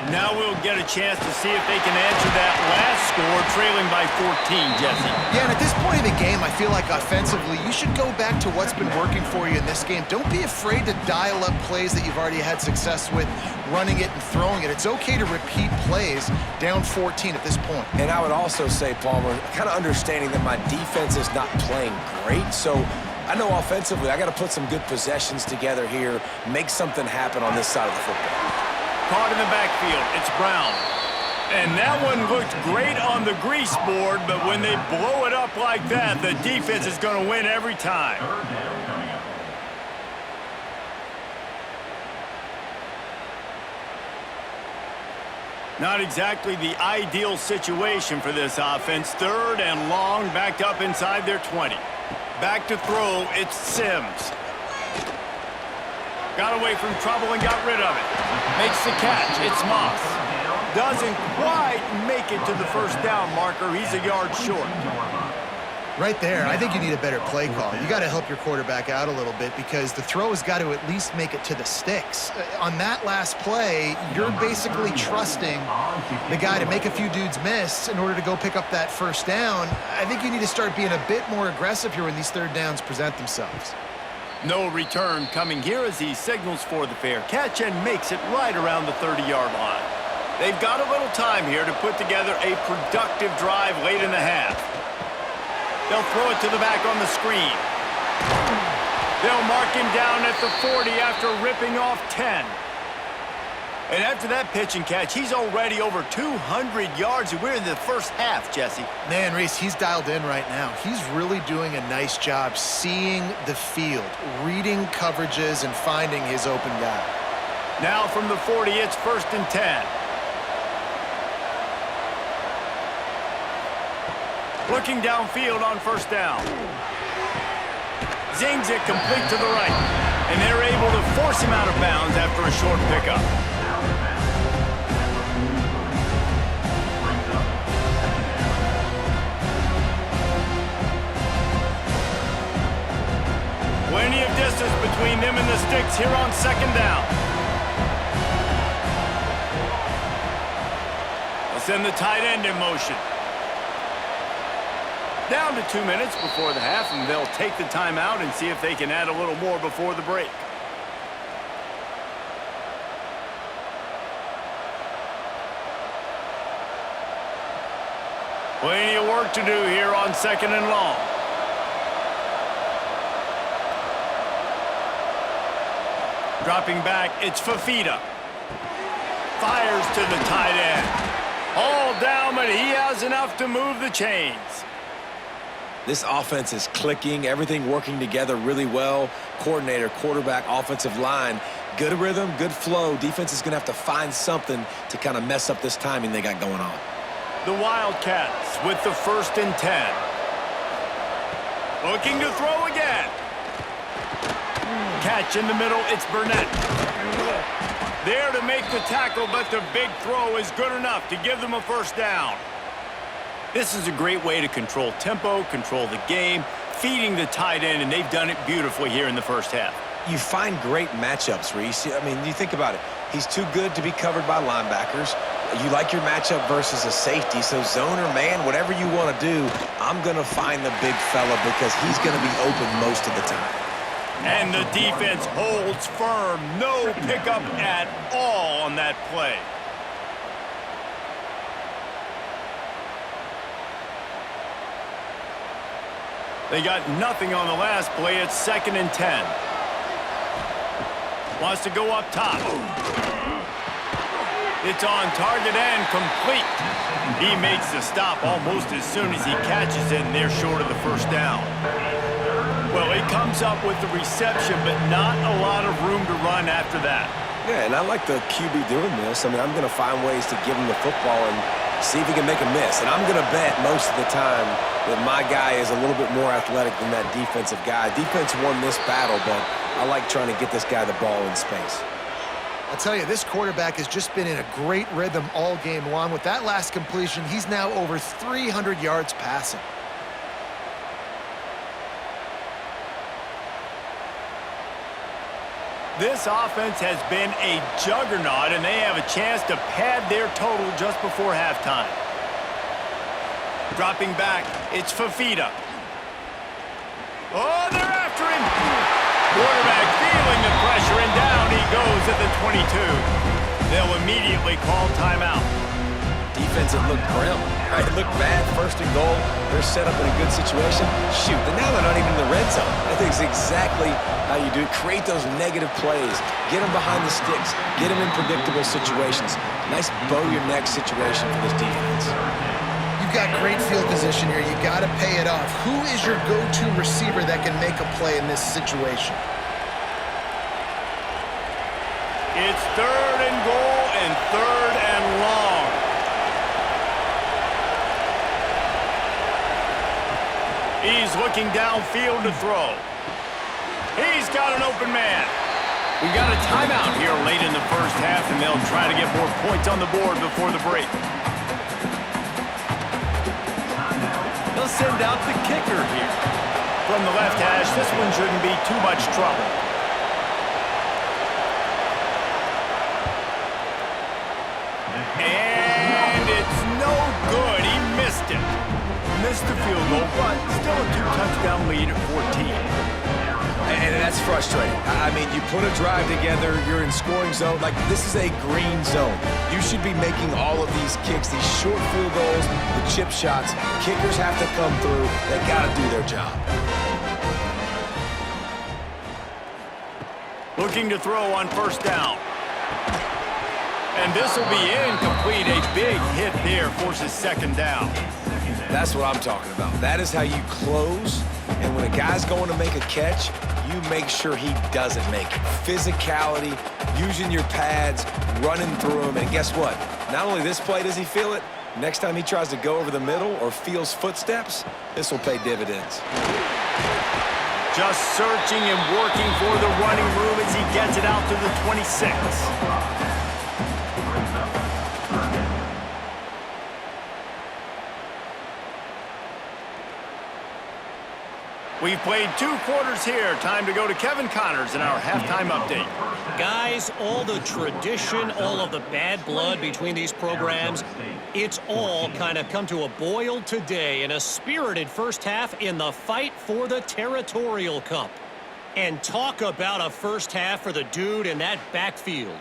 Now we'll get a chance to see if they can answer that last score, trailing by 14, Jesse. Yeah, and at this point of the game, I feel like offensively, you should go back to what's been working for you in this game. Don't be afraid to dial up plays that you've already had success with, running it and throwing it. It's okay to repeat plays down 14 at this point. And I would also say, Palmer, kind of understanding that my defense is not playing great, so I know offensively I got to put some good possessions together here, make something happen on this side of the football. Caught in the backfield, it's Brown. And that one looked great on the grease board, but when they blow it up like that, the defense is going to win every time. Third down coming up. Not exactly the ideal situation for this offense. Third and long, backed up inside their 20. Back to throw, it's Sims. Got away from trouble and got rid of it. Makes the catch, it's Moss. Doesn't quite make it to the first down marker. He's a yard short. Right there, I think you need a better play call. You got to help your quarterback out a little bit because the throw has got to at least make it to the sticks. On that last play, you're basically trusting the guy to make a few dudes miss in order to go pick up that first down. I think you need to start being a bit more aggressive here when these third downs present themselves. No return coming here as he signals for the fair catch and makes it right around the 30-yard line. They've got a little time here to put together a productive drive late in the half. They'll throw it to the back on the screen. They'll mark him down at the 40 after ripping off 10. And after that pitch and catch, he's already over 200 yards, and we're in the first half, Jesse. Man, Reese, he's dialed in right now. He's really doing a nice job seeing the field, reading coverages, and finding his open guy. Now from the 40, it's 1st and 10. Looking downfield on 1st down. Zings it complete to the right. And they're able to force him out of bounds after a short pickup. Plenty of distance between them and the sticks here on 2nd down. They'll send the tight end in motion. Down to 2 minutes before the half, and they'll take the timeout and see if they can add a little more before the break. Plenty of work to do here on 2nd and long. Dropping back, it's Fafita. Fires to the tight end. All down, but he has enough to move the chains. This offense is clicking, everything working together really well. Coordinator, quarterback, offensive line, good rhythm, good flow. Defense is going to have to find something to kind of mess up this timing they got going on. The Wildcats with the 1st and 10. Looking to throw again. Catch in the middle, it's Burnett. There to make the tackle, but the big throw is good enough to give them a 1st down. This is a great way to control tempo, control the game, feeding the tight end, and they've done it beautifully here in the first half. You find great matchups, Reese. I mean, you think about it. He's too good to be covered by linebackers. You like your matchup versus a safety, so zone or man, whatever you want to do, I'm going to find the big fella because he's going to be open most of the time. And the defense holds firm. No pickup at all on that play. They got nothing on the last play. It's 2nd and 10. Wants to go up top. It's on target and complete. He makes the stop almost as soon as he catches it, and they're short of the 1st down. Well, he comes up with the reception, but not a lot of room to run after that. Yeah, and I like the QB doing this. I mean, I'm going to find ways to give him the football and see if he can make a miss. And I'm going to bet most of the time that my guy is a little bit more athletic than that defensive guy. Defense won this battle, but I like trying to get this guy the ball in space. I'll tell you, this quarterback has just been in a great rhythm all game long. With that last completion, he's now over 300 yards passing. This offense has been a juggernaut, and they have a chance to pad their total just before halftime. Dropping back, it's Fafita. Oh, they're after him! Quarterback feeling the pressure, and down he goes at the 22. They'll immediately call timeout. Defense, it looked grim. It looked bad, 1st and goal. They're set up in a good situation. Shoot, and now they're not even in the red zone. I think it's exactly how you do it. Create those negative plays. Get them behind the sticks. Get them in predictable situations. Nice bow-your-neck situation for this defense. You've got great field position here. You got to pay it off. Who is your go-to receiver that can make a play in this situation? It's 3rd and goal and 3rd and long. He's looking downfield to throw. He's got an open man. We've got a timeout here late in the first half, and they'll try to get more points on the board before the break. They'll He'll send out the kicker here. From the left hash, this one shouldn't be too much trouble. And it's no good. He missed it. Missed the field goal, but still a 2-touchdown lead at 14. And that's frustrating. I mean, you put a drive together, you're in scoring zone. Like, this is a green zone. You should be making all of these kicks, these short field goals, the chip shots. Kickers have to come through. They got to do their job. Looking to throw on first down. And this will be incomplete. A big hit there forces second down. That's what I'm talking about. That is how you close. And when a guy's going to make a catch, you make sure he doesn't make it. Physicality, using your pads, running through them. And guess what? Not only this play does he feel it, next time he tries to go over the middle or feels footsteps, this will pay dividends. Just searching and working for the running room as he gets it out to the 26. We've played 2 quarters here. Time to go to Kevin Connors in our halftime update. Guys, all the tradition, all of the bad blood between these programs, it's all kind of come to a boil today in a spirited first half in the fight for the Territorial Cup. And talk about a first half for the dude in that backfield.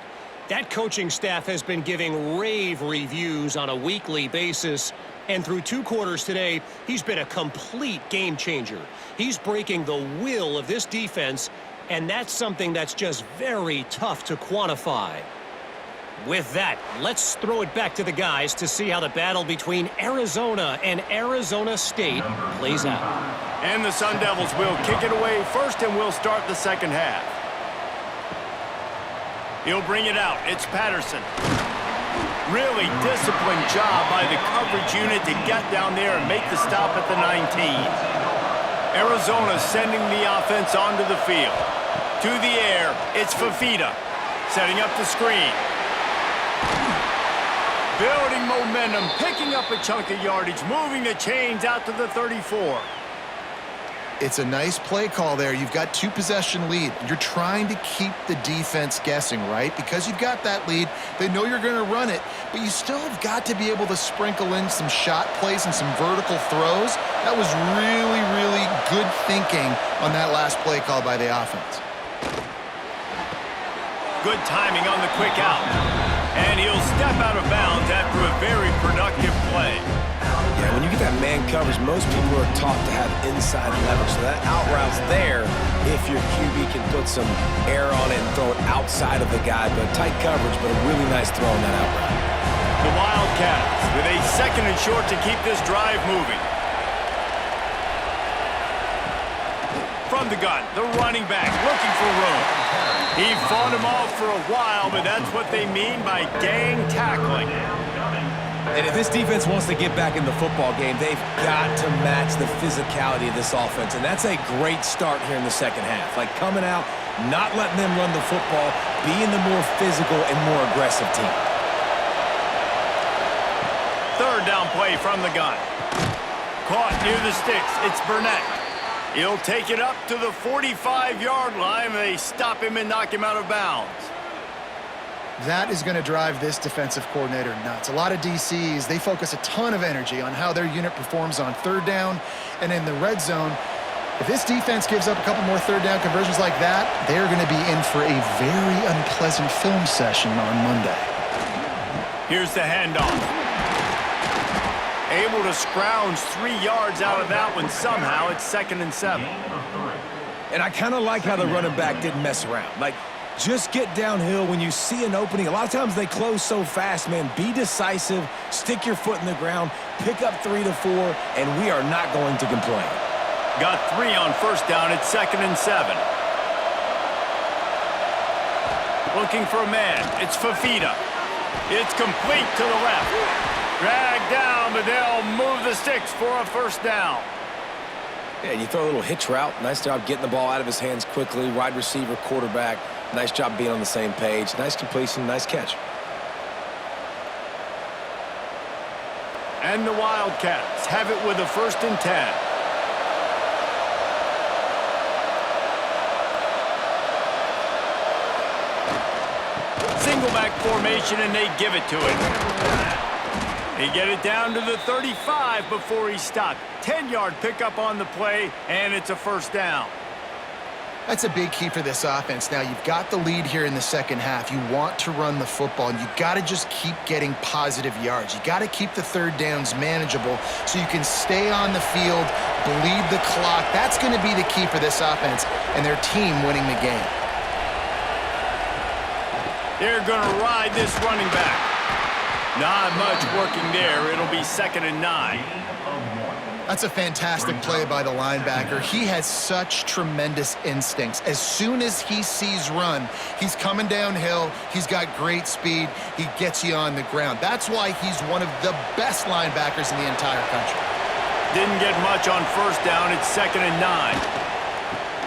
That coaching staff has been giving rave reviews on a weekly basis. And through 2 quarters today, he's been a complete game changer. He's breaking the will of this defense, and that's something that's just very tough to quantify. With that, let's throw it back to the guys to see how the battle between Arizona and Arizona State plays out. And the Sun Devils will kick it away first, and we'll start the second half. He'll bring it out. It's Patterson. Really disciplined job by the coverage unit to get down there and make the stop at the 19. Arizona sending the offense onto the field. To the air, it's Fafita setting up the screen. Building momentum, picking up a chunk of yardage, moving the chains out to the 34. It's a nice play call there. You've got 2-possession lead. You're trying to keep the defense guessing, right? Because you've got that lead, they know you're going to run it, but you still have got to be able to sprinkle in some shot plays and some vertical throws. That was really, really good thinking on that last play call by the offense. Good timing on the quick out. And he'll step out of bounds after a very productive play. Yeah, when you get that man coverage, most people are taught to have inside leverage. So that out route's there if your QB can put some air on it and throw it outside of the guy. But tight coverage, but a really nice throw on that out route. The Wildcats with a 2nd and short to keep this drive moving. From the gun, the running back looking for room. He fought him off for a while, but that's what they mean by gang tackling. And if this defense wants to get back in the football game, they've got to match the physicality of this offense. And that's a great start here in the second half. Like coming out, not letting them run the football, being the more physical and more aggressive team. 3rd down play from the gun. Caught near the sticks. It's Burnett. He'll take it up to the 45-yard line. They stop him and knock him out of bounds. That is going to drive this defensive coordinator nuts. A lot of DCs, they focus a ton of energy on how their unit performs on 3rd down and in the red zone. If this defense gives up a couple more 3rd down conversions like that, they're going to be in for a very unpleasant film session on Monday. Here's the handoff. Able to scrounge 3 yards out of that one somehow. It's 2nd and 7. And I kind of like how the running back didn't mess around. Like, just get downhill when you see an opening. A lot of times they close so fast, man. Be decisive, stick your foot in the ground, pick up 3 to 4, and we are not going to complain. Got 3 on 1st down. It's 2nd and 7. Looking for a man. It's Fafita. It's complete to the left. Dragged down, but they'll move the sticks for a 1st down. Yeah, you throw a little hitch route. Nice job getting the ball out of his hands quickly. Wide receiver, quarterback. Nice job being on the same page. Nice completion, nice catch. And the Wildcats Wildcats have it with a 1st and 10. Single back formation, and they give it to him. They get it down to the 35 before he stopped. 10-yard pickup on the play, and it's a 1st down. That's a big key for this offense. Now, you've got the lead here in the second half. You want to run the football, and you've got to just keep getting positive yards. You got to keep the 3rd downs manageable so you can stay on the field, bleed the clock. That's going to be the key for this offense and their team winning the game. They're going to ride this running back. Not much working there. It'll be 2nd and 9. That's a fantastic play by the linebacker. He has such tremendous instincts. As soon as he sees run, he's coming downhill. He's got great speed. He gets you on the ground. That's why he's one of the best linebackers in the entire country. Didn't get much on 1st down. It's 2nd and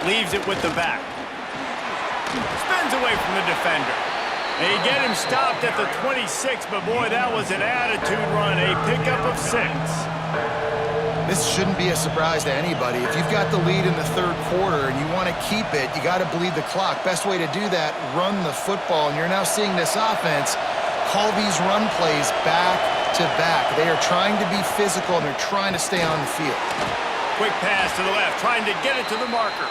9. Leaves it with the back. Spins away from the defender. They get him stopped at the 26, but boy, that was an attitude run. A pickup of 6. This shouldn't be a surprise to anybody. If you've got the lead in the 3rd quarter and you want to keep it, you got to bleed the clock. Best way to do that, run the football. And you're now seeing this offense call these run plays back to back. They are trying to be physical, and they're trying to stay on the field. Quick pass to the left, trying to get it to the marker.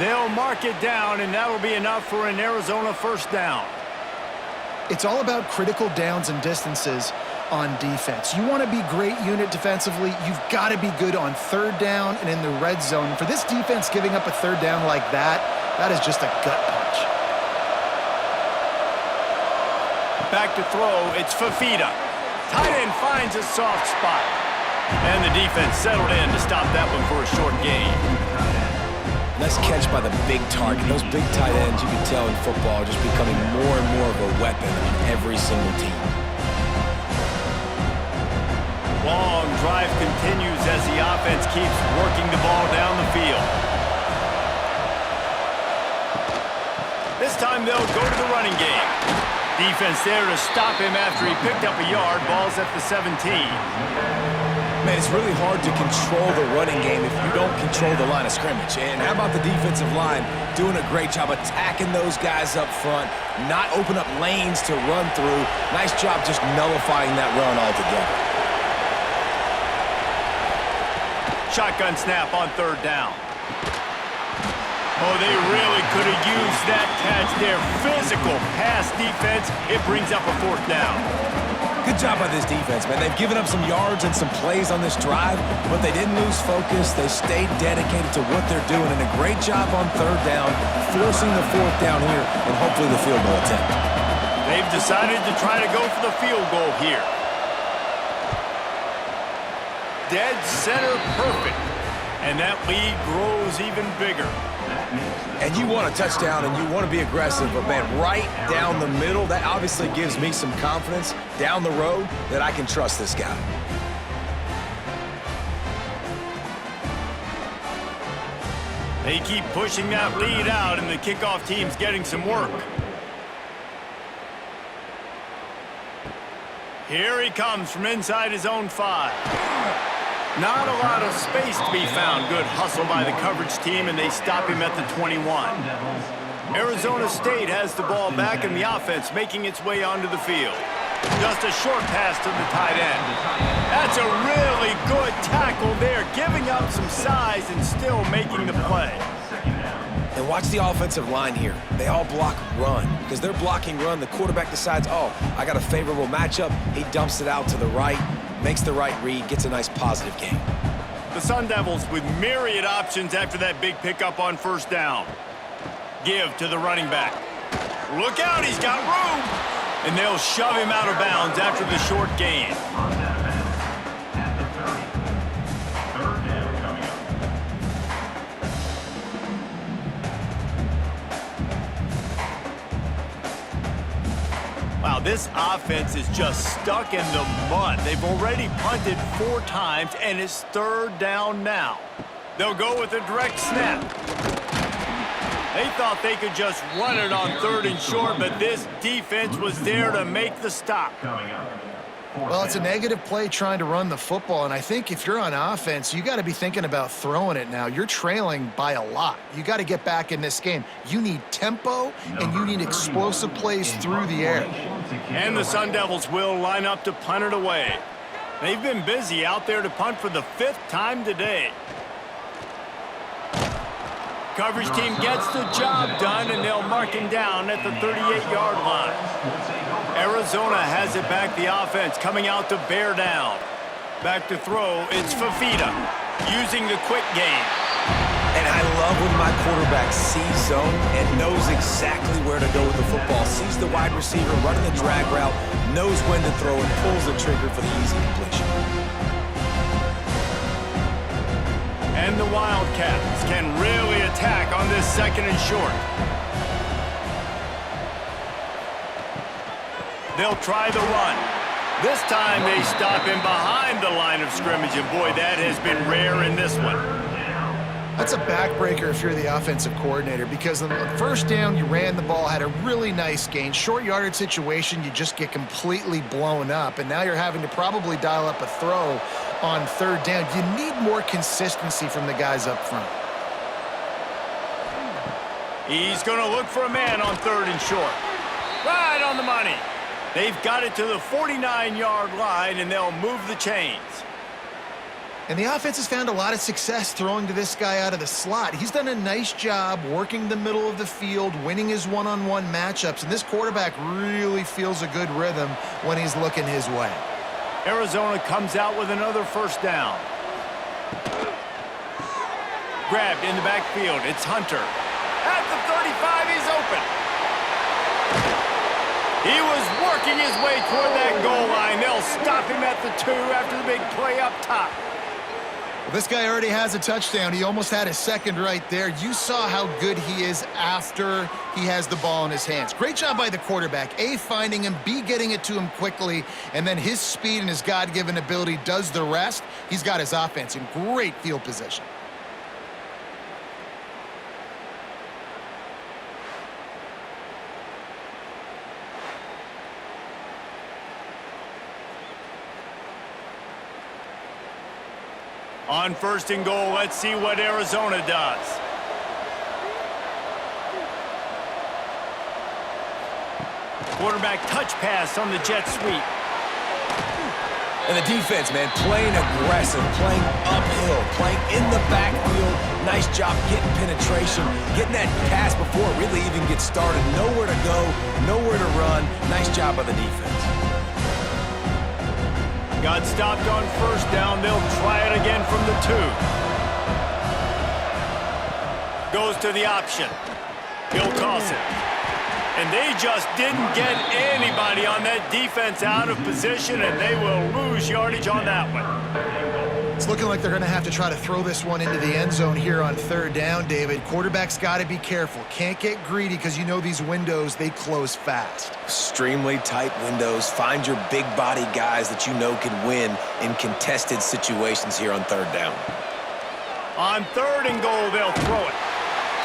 They'll mark it down, and that'll be enough for an Arizona 1st down. It's all about critical downs and distances on defense. You want to be great unit defensively, you've got to be good on 3rd down and in the red zone. For this defense giving up a 3rd down like that, that is just a gut punch. Back to throw, it's Fafita. Tight end finds a soft spot. And the defense settled in to stop that one for a short gain. Nice catch by the big target. Those big tight ends, you can tell in football, are just becoming more and more of a weapon on every single team. Long drive continues as the offense keeps working the ball down the field. This time they'll go to the running game. Defense there to stop him after he picked up a yard. Ball's at the 17. Man, it's really hard to control the running game if you don't control the line of scrimmage. And how about the defensive line doing a great job attacking those guys up front, not open up lanes to run through. Nice job just nullifying that run altogether. Shotgun snap on 3rd down. Oh, they really could have used that catch there. Physical pass defense. It brings up a 4th down. Good job by this defense, man. They've given up some yards and some plays on this drive, but they didn't lose focus. They stayed dedicated to what they're doing, and a great job on 3rd down, forcing the 4th down here, and hopefully the field goal attempt. They've decided to try to go for the field goal here. Dead center perfect, and that lead grows even bigger. And you want a touchdown and you want to be aggressive, but man, right down the middle, that obviously gives me some confidence down the road that I can trust this guy. They keep pushing that lead out, and the kickoff team's getting some work. Here he comes from inside his own 5. Not a lot of space to be found. Good hustle by the coverage team, and they stop him at the 21. Arizona State has the ball back, and the offense making its way onto the field. Just a short pass to the tight end. That's a really good tackle there, giving up some size and still making the play. And watch the offensive line here. They all block run. Because they're blocking run, the quarterback decides, oh, I got a favorable matchup. He dumps it out to the right, makes the right read, gets a nice positive gain. The Sun Devils with myriad options after that big pickup on 1st down. Give to the running back. Look out, he's got room! And they'll shove him out of bounds after the short gain. Wow, this offense is just stuck in the mud. They've already punted 4 times, and it's 3rd down now. They'll go with a direct snap. They thought they could just run it on 3rd and short, but this defense was there to make the stop. Well, it's a negative play trying to run the football, and I think if you're on offense, you got to be thinking about throwing it now. You're trailing by a lot. You got to get back in this game. You need tempo, and you need explosive plays through the air. And the Sun Devils will line up to punt it away. They've been busy out there to punt for the 5th time today. Coverage team gets the job done, and they'll mark him down at the 38-yard line. Arizona has it back, the offense coming out to bear down. Back to throw, it's Fafita using the quick game. And I love when my quarterback sees zone and knows exactly where to go with the football. Sees the wide receiver running the drag route, knows when to throw and pulls the trigger for the easy completion. And the Wildcats can really attack on this 2nd and short. They'll try the run. This time they stop him behind the line of scrimmage, and boy, that has been rare in this one. That's a backbreaker if you're the offensive coordinator, because on the 1st down, you ran the ball, had a really nice gain. Short yardage situation, you just get completely blown up, and now you're having to probably dial up a throw on 3rd down. You need more consistency from the guys up front. He's going to look for a man on 3rd and short. Right on the money. They've got it to the 49-yard line, and they'll move the chains. And the offense has found a lot of success throwing to this guy out of the slot. He's done a nice job working the middle of the field, winning his one-on-one matchups, and this quarterback really feels a good rhythm when he's looking his way. Arizona comes out with another 1st down. Grabbed in the backfield. It's Hunter. At the 35, he's open. He was working his way toward that goal line. They'll stop him at the 2 after the big play up top. Well, this guy already has a touchdown. He almost had a 2nd right there. You saw how good he is after he has the ball in his hands. Great job by the quarterback. A, finding him, B, getting it to him quickly, and then his speed and his God-given ability does the rest. He's got his offense in great field position. On 1st and goal, let's see what Arizona does. Quarterback touch pass on the jet sweep. And the defense, man, playing aggressive, playing uphill, playing in the backfield. Nice job getting penetration, getting that pass before it really even gets started. Nowhere to go, nowhere to run. Nice job by the defense. Got stopped on 1st down. They'll try it again from the 2. Goes to the option. He'll toss it. And they just didn't get anybody on that defense out of position, and they will lose yardage on that one. It's looking like they're going to have to try to throw this one into the end zone here on 3rd down, David. Quarterback's got to be careful. Can't get greedy because you know these windows, they close fast. Extremely tight windows. Find your big body guys that you know can win in contested situations here on 3rd down. On 3rd and goal, they'll throw it.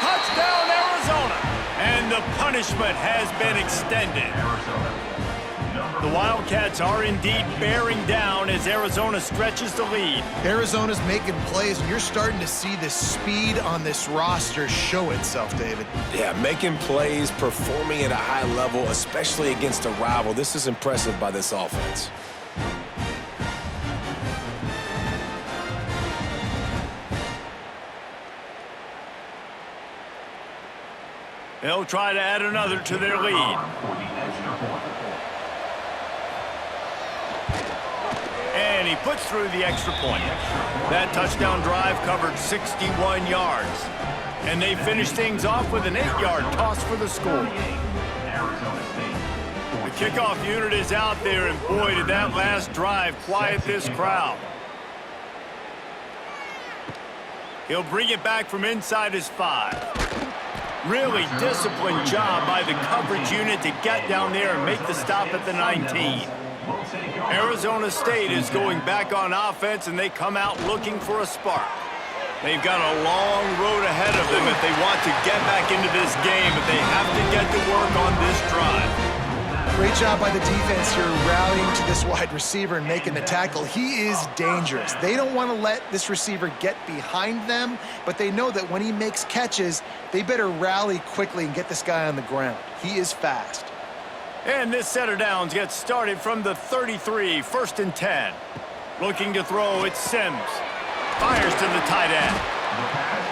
Touchdown, Arizona! And the punishment has been extended. The Wildcats are indeed bearing down as Arizona stretches the lead. Arizona's making plays, and you're starting to see the speed on this roster show itself, David. Yeah, making plays, performing at a high level, especially against a rival. This is impressive by this offense. They'll try to add another to their lead. And he puts through the extra point. That touchdown drive covered 61 yards. And they finish things off with an 8-yard toss for the score. The kickoff unit is out there, and boy, did that last drive quiet this crowd. He'll bring it back from inside his 5. Really disciplined job by the coverage unit to get down there and make the stop at the 19. Arizona State is going back on offense, and they come out looking for a spark. They've got a long road ahead of them if they want to get back into this game, but they have to get to work on this drive. Great job by the defense here, rallying to this wide receiver and making the tackle. He is dangerous. They don't want to let this receiver get behind them, but they know that when he makes catches, they better rally quickly and get this guy on the ground. He is fast. And this set of downs gets started from the 33, 1st and 10. Looking to throw, it's Sims. Fires to the tight end.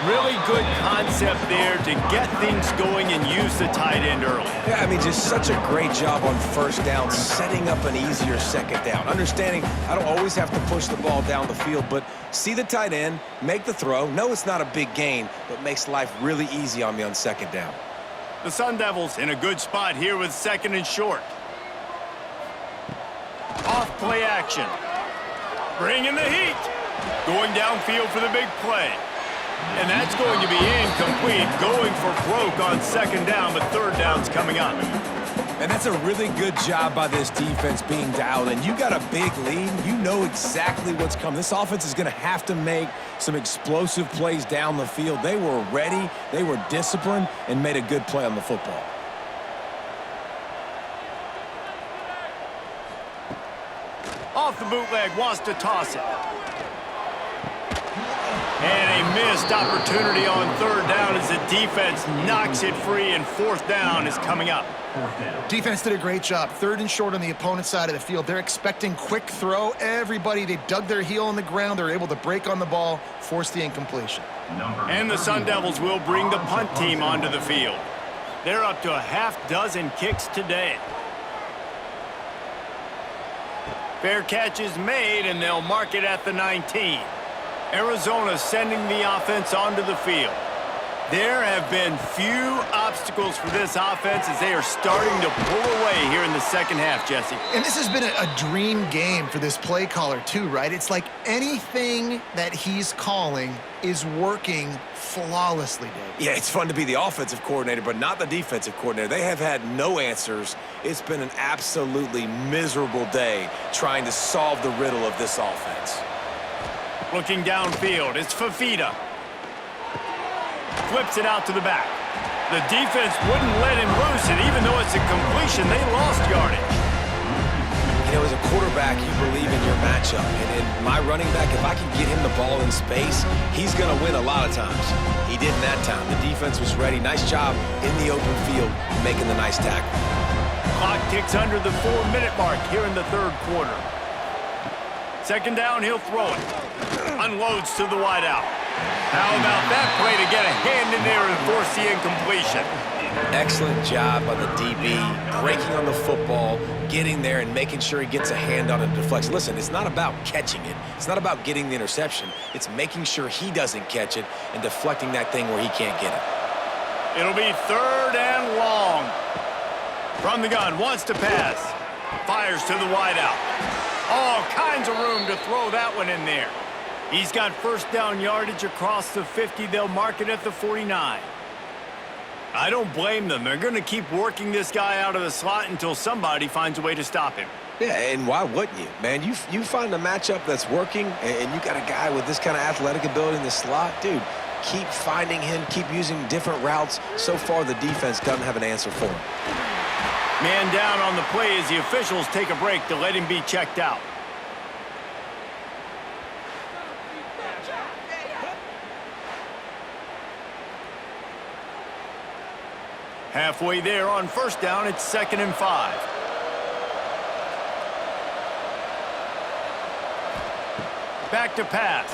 Really good concept there to get things going and use the tight end early. Yeah, I mean, just such a great job on first down, setting up an easier second down. Understanding I don't always have to push the ball down the field, but see the tight end, make the throw. No, it's not a big gain, but makes life really easy on me on second down. The Sun Devils in a good spot here with 2nd and short. Off play action. Bringing the heat. Going downfield for the big play. And that's going to be incomplete. Going for broke on 2nd down, but 3rd down's coming up. And that's a really good job by this defense being dialed in. You got a big lead. You know exactly what's coming. This offense is going to have to make some explosive plays down the field. They were ready, they were disciplined, and made a good play on the football. Off the bootleg, wants to toss it. And a missed opportunity on 3rd down as the defense knocks it free, and 4th down is coming up. Defense did a great job. 3rd and short on the opponent's side of the field. They're expecting quick throw. Everybody, they dug their heel on the ground. They're able to break on the ball, force the incompletion. And the Sun Devils will bring the punt team onto the field. They're up to a half-dozen kicks today. Fair catch is made, and they'll mark it at the 19. Arizona sending the offense onto the field. There have been few obstacles for this offense as they are starting to pull away here in the second half, Jesse. And this has been a dream game for this play caller too, right? It's like anything that he's calling is working flawlessly, Dave. Yeah, it's fun to be the offensive coordinator, but not the defensive coordinator. They have had no answers. It's been an absolutely miserable day trying to solve the riddle of this offense. Looking downfield, it's Fafita. Flips it out to the back. The defense wouldn't let him loose, and even though it's a completion, they lost yardage. You know, as a quarterback, you believe in your matchup. And in my running back, if I can get him the ball in space, he's going to win a lot of times. He didn't that time. The defense was ready. Nice job in the open field making the nice tackle. Clock ticks under the 4-minute mark here in the 3rd quarter. 2nd down, he'll throw it. Unloads to the wideout. How about that play to get a hand in there and force the incompletion? Excellent job by the DB, breaking on the football, getting there and making sure he gets a hand on it and deflects. Listen, it's not about catching it. It's not about getting the interception. It's making sure he doesn't catch it and deflecting that thing where he can't get it. It'll be 3rd and long. From the gun, wants to pass. Fires to the wideout. All kinds of room to throw that one in there. He's got 1st down yardage across the 50. They'll mark it at the 49. I don't blame them. They're going to keep working this guy out of the slot until somebody finds a way to stop him. Yeah, and why wouldn't you? Man, you find a matchup that's working, and you got a guy with this kind of athletic ability in the slot, dude, keep finding him, keep using different routes. So far, the defense doesn't have an answer for him. Man down on the play as the officials take a break to let him be checked out. Halfway there on 1st down, it's 2nd and 5. Back to pass.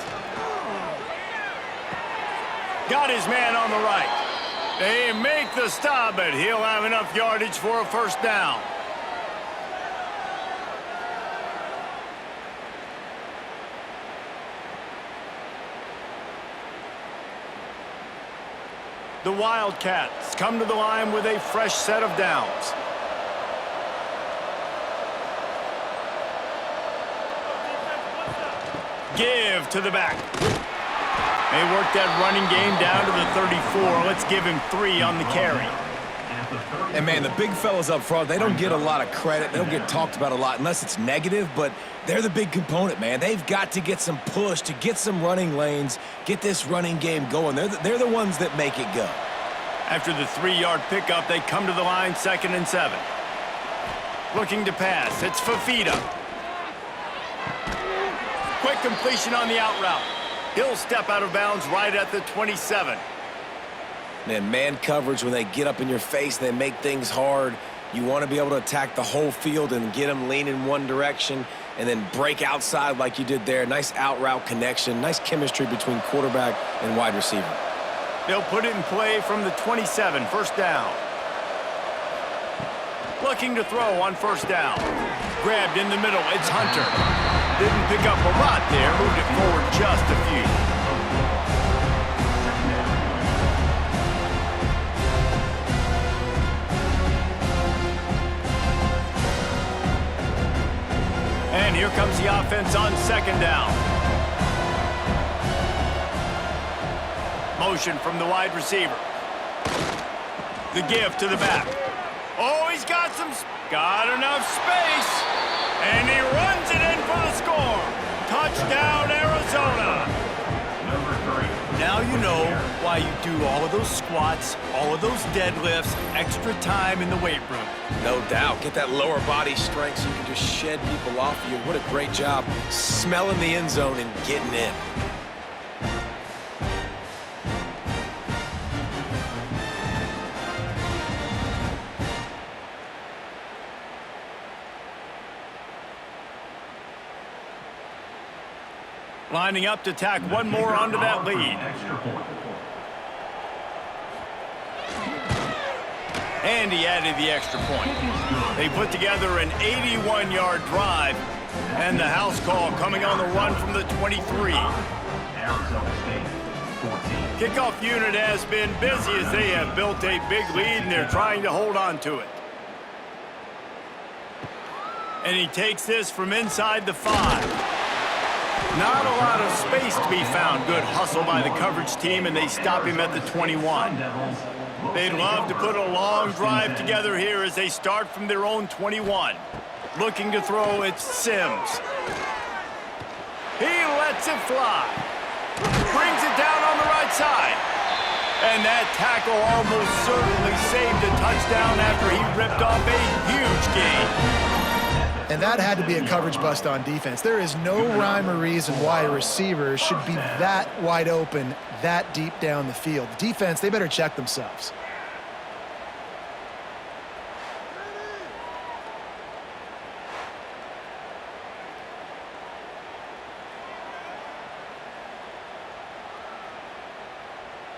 Got his man on the right. They make the stop, but he'll have enough yardage for a 1st down. The Wildcats come to the line with a fresh set of downs. Give to the back. They work that running game down to the 34. Let's give him 3 on the carry. And, man, the big fellas up front, they don't get a lot of credit. They don't get talked about a lot unless it's negative, but they're the big component, man. They've got to get some push, to get some running lanes, get this running game going. They're the ones that make it go. After the 3-yard pickup, they come to the line 2nd and 7. Looking to pass. It's Fafita. Quick completion on the out route. He'll step out of bounds right at the 27. Man coverage, when they get up in your face, they make things hard. You want to be able to attack the whole field and get them leaning one direction and then break outside like you did there. Nice out route connection, nice chemistry between quarterback and wide receiver. They'll put it in play from the 27, first down. Looking to throw on first down. Grabbed in the middle, it's Hunter. Didn't pick up a lot there, moved it forward just a few. And here comes the offense on second down. Motion from the wide receiver. The give to the back. Oh, he's got enough space. And he runs it in for the score. Touchdown, Arizona. Number 3. Now you know why you do all of those squats, all of those deadlifts, extra time in the weight room. No doubt. Get that lower body strength so you can just shed people off of you. What a great job smelling the end zone and getting in. Lining up to tack one more onto that lead. And he added the extra point. They put together an 81-yard drive, and the house call coming on the run from the 23. Kickoff unit has been busy as they have built a big lead, and they're trying to hold on to it. And he takes this from inside the 5. Not a lot of space to be found. Good hustle by the coverage team, and they stop him at the 21. They'd love to put a long drive together here as they start from their own 21. Looking to throw, it's Sims. He lets it fly. Brings it down on the right side. And that tackle almost certainly saved a touchdown after he ripped off a huge gain. And that had to be a coverage bust on defense. There is no rhyme or reason why a receiver should be that wide open, that deep down the field. Defense, they better check themselves.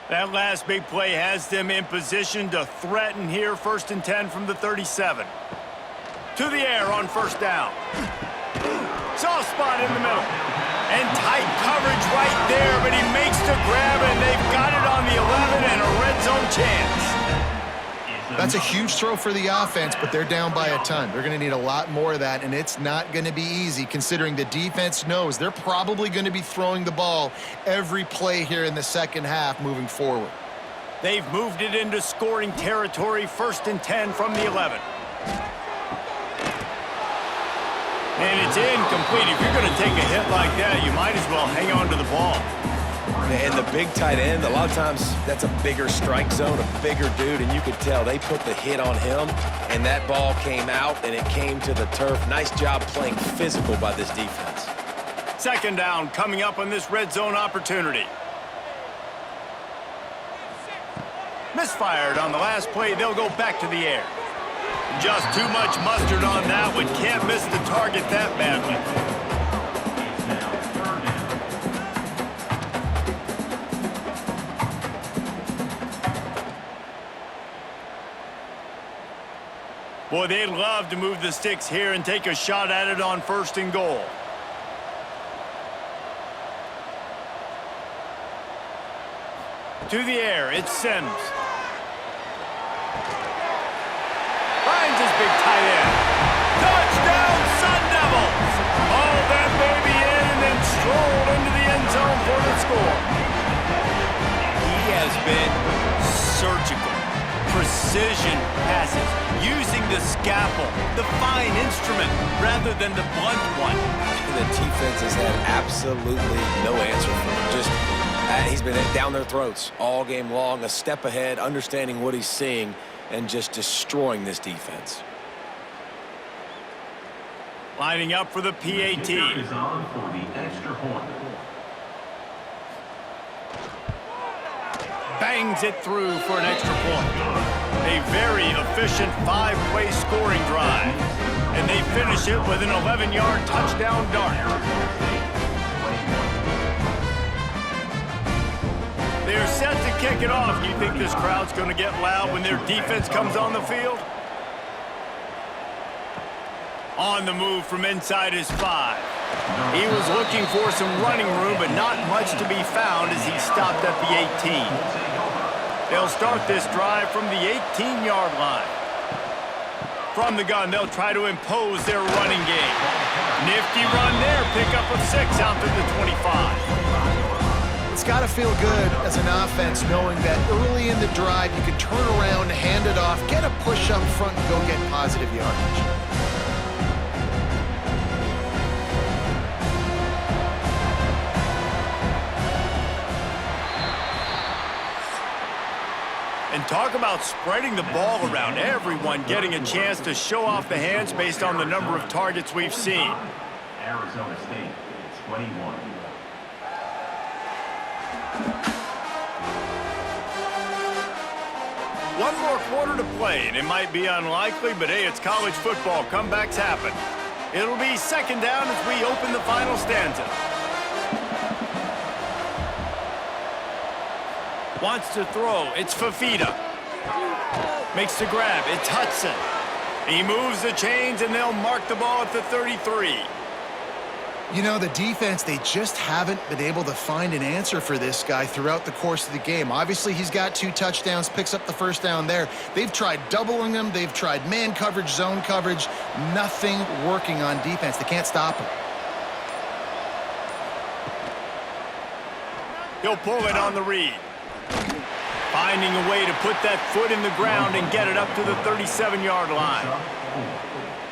That last big play has them in position to threaten here, 1st and 10 from the 37. To the air on first down. Soft spot in the middle. And tight coverage right there, but he makes the grab, and they've got it on the 11 and a red zone chance. That's a huge throw for the offense, but they're down by a ton. They're going to need a lot more of that, and it's not going to be easy considering the defense knows they're probably going to be throwing the ball every play here in the second half moving forward. They've moved it into scoring territory, 1st and 10 from the 11. And it's incomplete. If you're going to take a hit like that, you might as well hang on to the ball. And the big tight end, a lot of times that's a bigger strike zone, a bigger dude, and you could tell they put the hit on him, and that ball came out, and it came to the turf. Nice job playing physical by this defense. Second down coming up on this red zone opportunity. Misfired on the last play. They'll go back to the air. Just too much mustard on that one. Can't miss the target that badly. Boy, they'd love to move the sticks here and take a shot at it on 1st and goal. To the air, it's Sims. Finds his big tight end. Touchdown, Sun Devils! Hauled that baby in and then strolled into the end zone for the score. He has been surgical. Precision passes, using the scalpel, the fine instrument, rather than the blunt one. The defense has had absolutely no answer for him. Just, he's been down their throats all game long, a step ahead, understanding what he's seeing, and just destroying this defense. Lining up for the PAT. Is on for the extra point. Bangs it through for an extra point. A very efficient 5-play scoring drive. And they finish it with an 11-yard touchdown dart. They're set to kick it off. You think this crowd's going to get loud when their defense comes on the field? On the move from inside his 5. He was looking for some running room, but not much to be found as he stopped at the 18. They'll start this drive from the 18-yard line. From the gun, they'll try to impose their running game. Nifty run there, pickup of 6 out to the 25. It's got to feel good as an offense knowing that early in the drive you can turn around, hand it off, get a push up front, and go get positive yardage. And talk about spreading the ball around. Everyone getting a chance to show off the hands based on the number of targets we've seen. Arizona State, 21. One more quarter to play, and it might be unlikely, but hey, it's college football. Comebacks happen. It'll be second down as we open the final stanza. Wants to throw. It's Fafita. Makes the grab. It's Hudson. He moves the chains, and they'll mark the ball at the 33. You know, the defense, they just haven't been able to find an answer for this guy throughout the course of the game. Obviously, he's got 2 touchdowns, picks up the first down there. They've tried doubling him. They've tried man coverage, zone coverage. Nothing working on defense. They can't stop him. He'll pull it on the read. Finding a way to put that foot in the ground and get it up to the 37-yard line.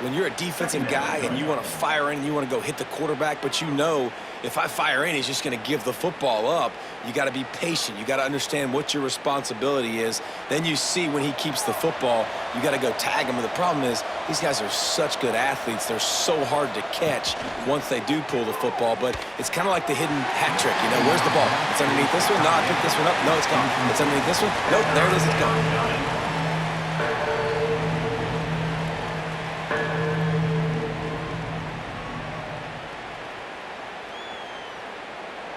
When you're a defensive guy and you want to fire in, you want to go hit the quarterback, but you know if I fire in, he's just going to give the football up. You got to be patient. You got to understand what your responsibility is. Then you see when he keeps the football, you got to go tag him. And the problem is these guys are such good athletes. They're so hard to catch once they do pull the football. But it's kind of like the hidden hat trick. You know, where's the ball? It's underneath this one. No, I picked this one up. No, it's gone. It's underneath this one. Nope, there it is. It's gone.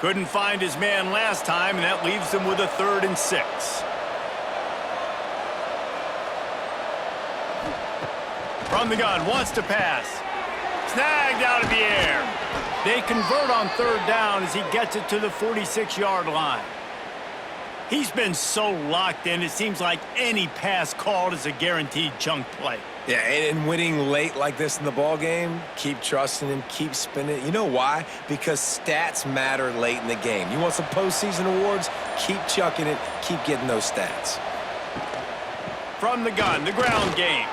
Couldn't find his man last time, and that leaves him with a 3rd and 6. From the gun, wants to pass. Snagged out of the air. They convert on 3rd down as he gets it to the 46-yard line. He's been so locked in, it seems like any pass called is a guaranteed chunk play. Yeah, and winning late like this in the ball game, keep trusting him, keep spinning. You know why? Because stats matter late in the game. You want some postseason awards? Keep chucking it, keep getting those stats. From the gun, the ground game.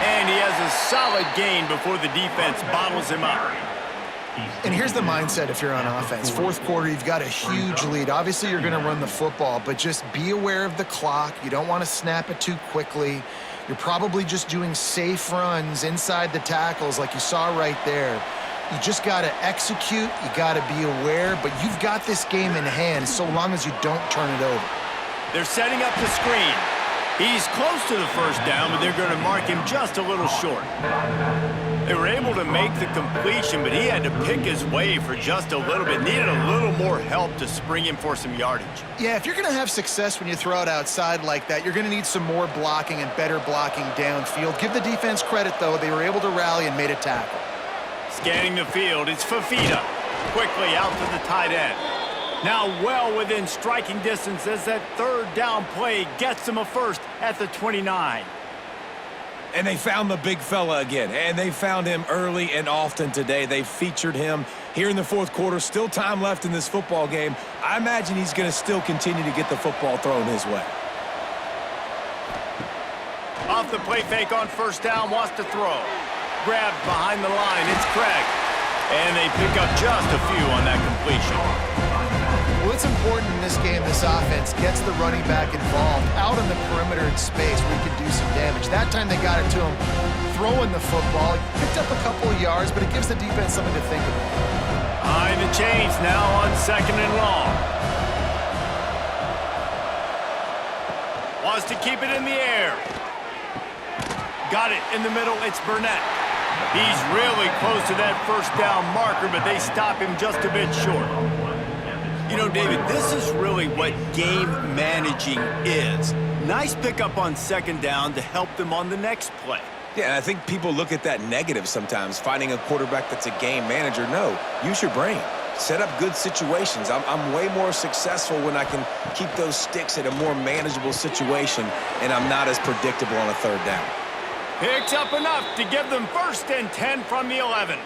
And he has a solid gain before the defense bottles him up. And here's the mindset if you're on offense. 4th quarter, you've got a huge lead. Obviously, you're going to run the football, but just be aware of the clock. You don't want to snap it too quickly. You're probably just doing safe runs inside the tackles like you saw right there. You just got to execute. You got to be aware, but you've got this game in hand so long as you don't turn it over. They're setting up the screen. He's close to the first down, but they're going to mark him just a little short. They were able to make the completion, but he had to pick his way for just a little bit. Needed a little more help to spring him for some yardage. Yeah, if you're going to have success when you throw it outside like that, you're going to need some more blocking and better blocking downfield. Give the defense credit, though. They were able to rally and made a tackle. Scanning the field, it's Fafita. Quickly out to the tight end. Now well within striking distance as that 3rd down play gets him a first at the 29. And they found the big fella again, and they found him early and often today. They featured him here in the 4th quarter. Still time left in this football game. I imagine he's going to still continue to get the football thrown his way. Off the play fake on 1st down, wants to throw. Grabbed behind the line, it's Craig. And they pick up just a few on that completion. Well, it's important in this game, this offense gets the running back involved out on the perimeter in space where he can do some damage. That time they got it to him throwing the football. He picked up a couple of yards, but it gives the defense something to think about. Behind the chains now on 2nd and long. Wants to keep it in the air. Got it in the middle. It's Burnett. He's really close to that first down marker, but they stop him just a bit short. You know, David, this is really what game managing is. Nice pickup on 2nd down to help them on the next play. Yeah, I think people look at that negative sometimes, finding a quarterback that's a game manager. No, use your brain. Set up good situations. I'm way more successful when I can keep those sticks at a more manageable situation, and I'm not as predictable on a 3rd down. Picks up enough to give them 1st and 10 from the 11.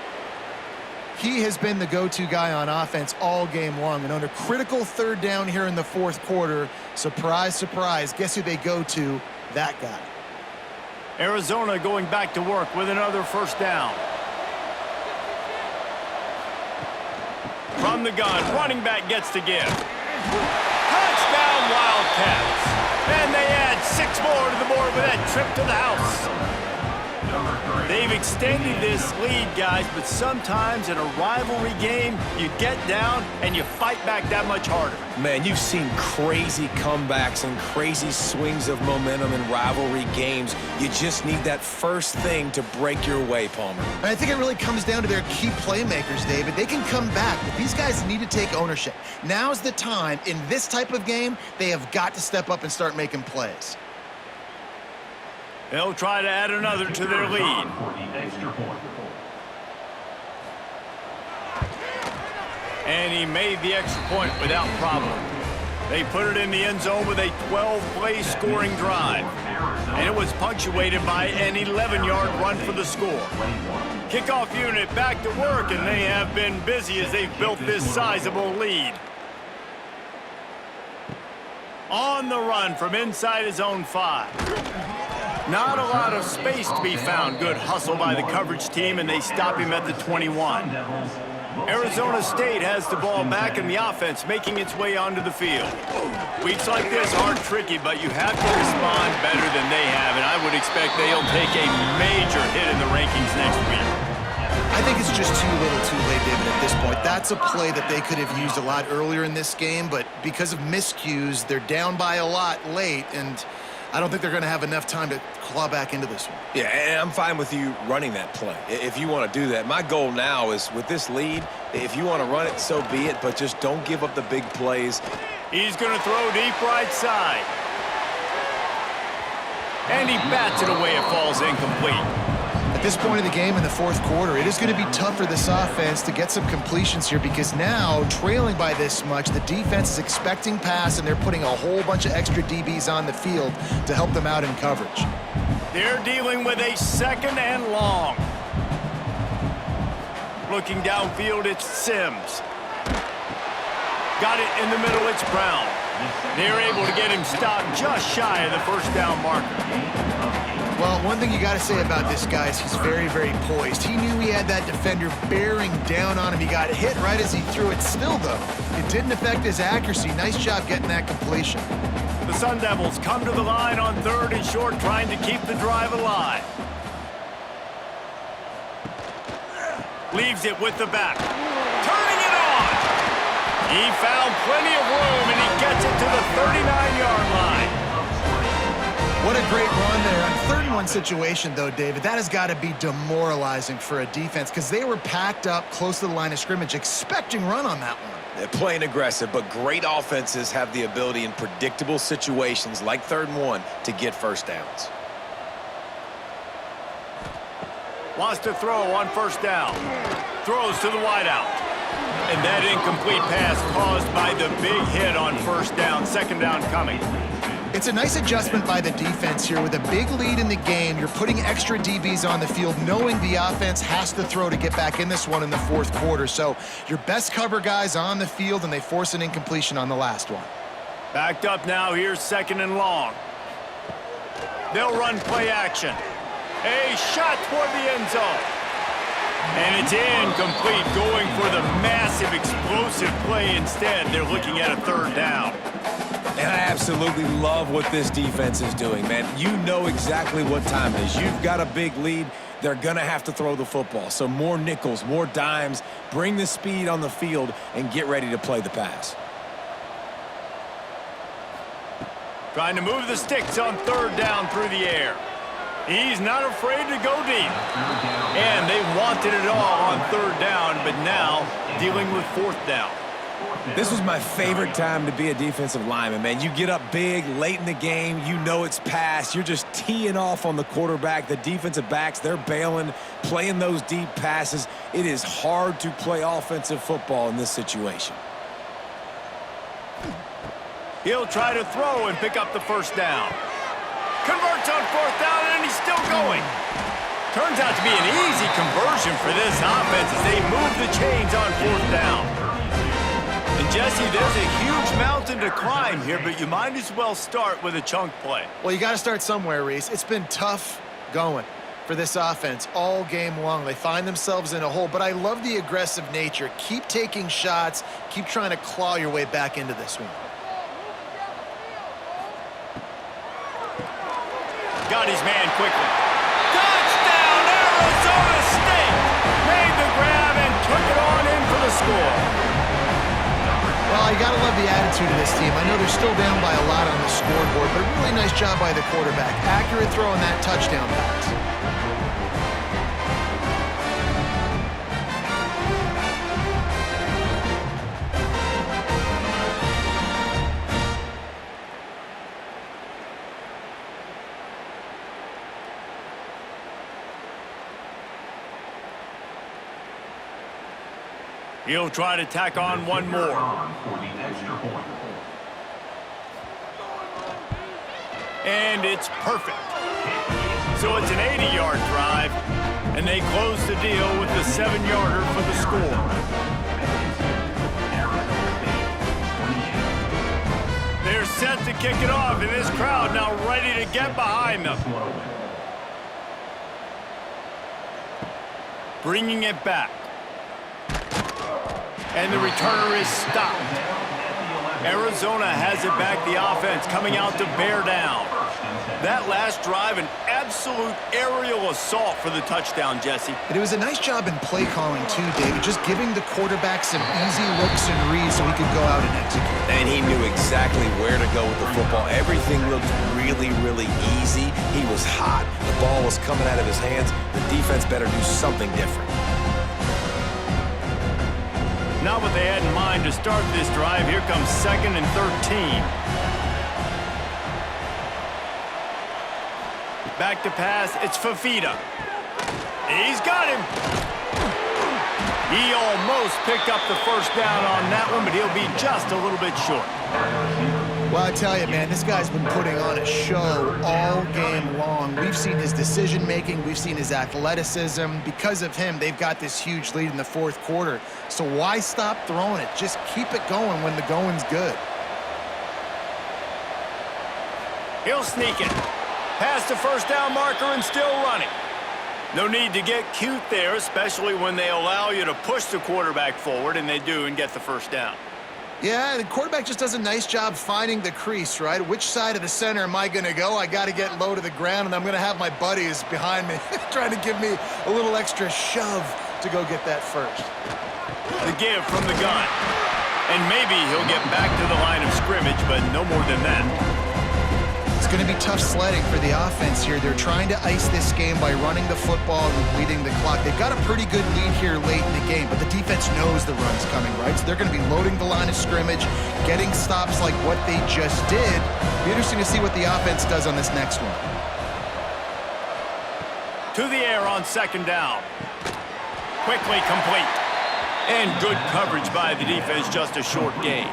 He has been the go-to guy on offense all game long, and on a critical 3rd down here in the 4th quarter, surprise, surprise, guess who they go to? That guy. Arizona going back to work with another 1st down. From the gun, running back gets to give. Touchdown, Wildcats. And they add 6 more to the board with that trip to the house. They've extended this lead, guys, but sometimes in a rivalry game, you get down and you fight back that much harder. Man, you've seen crazy comebacks and crazy swings of momentum in rivalry games. You just need that first thing to break your way, Palmer. And I think it really comes down to their key playmakers, David. They can come back, but these guys need to take ownership. Now's the time. In this type of game, they have got to step up and start making plays. They'll try to add another to their lead. And he made the extra point without problem. They put it in the end zone with a 12-play scoring drive. And it was punctuated by an 11-yard run for the score. Kickoff unit back to work, and they have been busy as they've built this sizable lead. On the run from inside his own 5. Not a lot of space to be found. Good hustle by the coverage team, and they stop him at the 21. Arizona State has the ball back, and the offense making its way onto the field. Weeks like this aren't tricky, but you have to respond better than they have, and I would expect they'll take a major hit in the rankings next week. I think it's just too little too late, David, at this point. That's a play that they could have used a lot earlier in this game, but because of miscues, they're down by a lot late, and I don't think they're going to have enough time to claw back into this one. Yeah, and I'm fine with you running that play if you want to do that. My goal now is with this lead, if you want to run it, so be it, but just don't give up the big plays. He's going to throw deep right side. And he bats it away. It falls incomplete. At this point in the game in the 4th quarter, it is going to be tough for this offense to get some completions here because now, trailing by this much, the defense is expecting pass, and they're putting a whole bunch of extra DBs on the field to help them out in coverage. They're dealing with a 2nd and long. Looking downfield, it's Sims. Got it in the middle, it's Brown. They're able to get him stopped just shy of the 1st down marker. Well, one thing you got to say about this guy is he's very, very poised. He knew he had that defender bearing down on him. He got hit right as he threw it. Still, though, it didn't affect his accuracy. Nice job getting that completion. The Sun Devils come to the line on 3rd and short, trying to keep the drive alive. Leaves it with the back. Turning it on! He found plenty of room, and he gets it to the 39-yard line. What a great run there. On 3rd and 1 situation, though, David, that has got to be demoralizing for a defense because they were packed up close to the line of scrimmage, expecting run on that one. They're playing aggressive, but great offenses have the ability in predictable situations like 3rd and 1 to get 1st downs. Wants to throw on 1st down. Throws to the wideout. And that incomplete pass caused by the big hit on 1st down. 2nd down coming. It's a nice adjustment by the defense here. With a big lead in the game, you're putting extra DBs on the field, knowing the offense has to throw to get back in this one in the 4th quarter. So your best cover guys on the field, and they force an incompletion on the last one. Backed up now. Here's 2nd and long. They'll run play action. A shot toward the end zone. And it's incomplete, going for the massive explosive play instead. They're looking at a third down. And I absolutely love what this defense is doing, man. You know exactly what time it is. You've got a big lead. They're going to have to throw the football. So more nickels, more dimes, bring the speed on the field, and get ready to play the pass. Trying to move the sticks on third down through the air. He's not afraid to go deep. And they wanted it all on third down, but now dealing with fourth down. This was my favorite time to be a defensive lineman, man. You get up big late in the game. You know it's past. You're just teeing off on the quarterback. The defensive backs, they're bailing, playing those deep passes. It is hard to play offensive football in this situation. He'll try to throw and pick up the first down. Converts on fourth down, and he's still going. Turns out to be an easy conversion for this offense as they move the chains on fourth down. And Jesse, there's a huge mountain to climb here, but you might as well start with a chunk play. Well, you got to start somewhere, Reese. It's been tough going for this offense all game long. They find themselves in a hole, but I love the aggressive nature. Keep taking shots. Keep trying to claw your way back into this one. Got his man quickly. Touchdown, Arizona State! Made the grab and took it on in for the score. Well, you got to love the attitude of this team. I know they're still down by a lot on the scoreboard, but really nice job by the quarterback. Accurate throw on that touchdown pass. He'll try to tack on one more. And it's perfect. So it's an 80-yard drive, and they close the deal with the 7-yarder for the score. They're set to kick it off, and this crowd now ready to get behind them. Bringing it back. And the returner is stopped. Arizona has it back, the offense coming out to bear down. That last drive, an absolute aerial assault for the touchdown, Jesse. And it was a nice job in play calling too, David, just giving the quarterback some easy looks and reads so he could go out and execute. And he knew exactly where to go with the football. Everything looked really, really easy. He was hot. The ball was coming out of his hands. The defense better do something different. Not what they had in mind to start this drive. Here comes 2nd and 13. Back to pass. It's Fafita. He's got him. He almost picked up the first down on that one, but he'll be just a little bit short. Well, I tell you, man, this guy's been putting on a show all game long. We've seen his decision-making. We've seen his athleticism. Because of him, they've got this huge lead in the fourth quarter. So why stop throwing it? Just keep it going when the going's good. He'll sneak it. Past the first down marker and still running. No need to get cute there, especially when they allow you to push the quarterback forward, and they do, and get the first down. Yeah, the quarterback just does a nice job finding the crease, right? Which side of the center am I going to go? I got to get low to the ground, and I'm going to have my buddies behind me trying to give me a little extra shove to go get that first. The give from the gun. And maybe he'll get back to the line of scrimmage, but no more than that. It's going to be tough sledding for the offense here. They're trying to ice this game by running the football and leading the clock. They've got a pretty good lead here late in the game, but the defense knows the run's coming, right? So they're going to be loading the line of scrimmage, getting stops like what they just did. It'll be interesting to see what the offense does on this next one. To the air on 2nd down. Quickly complete. And good coverage by the defense, just a short gain.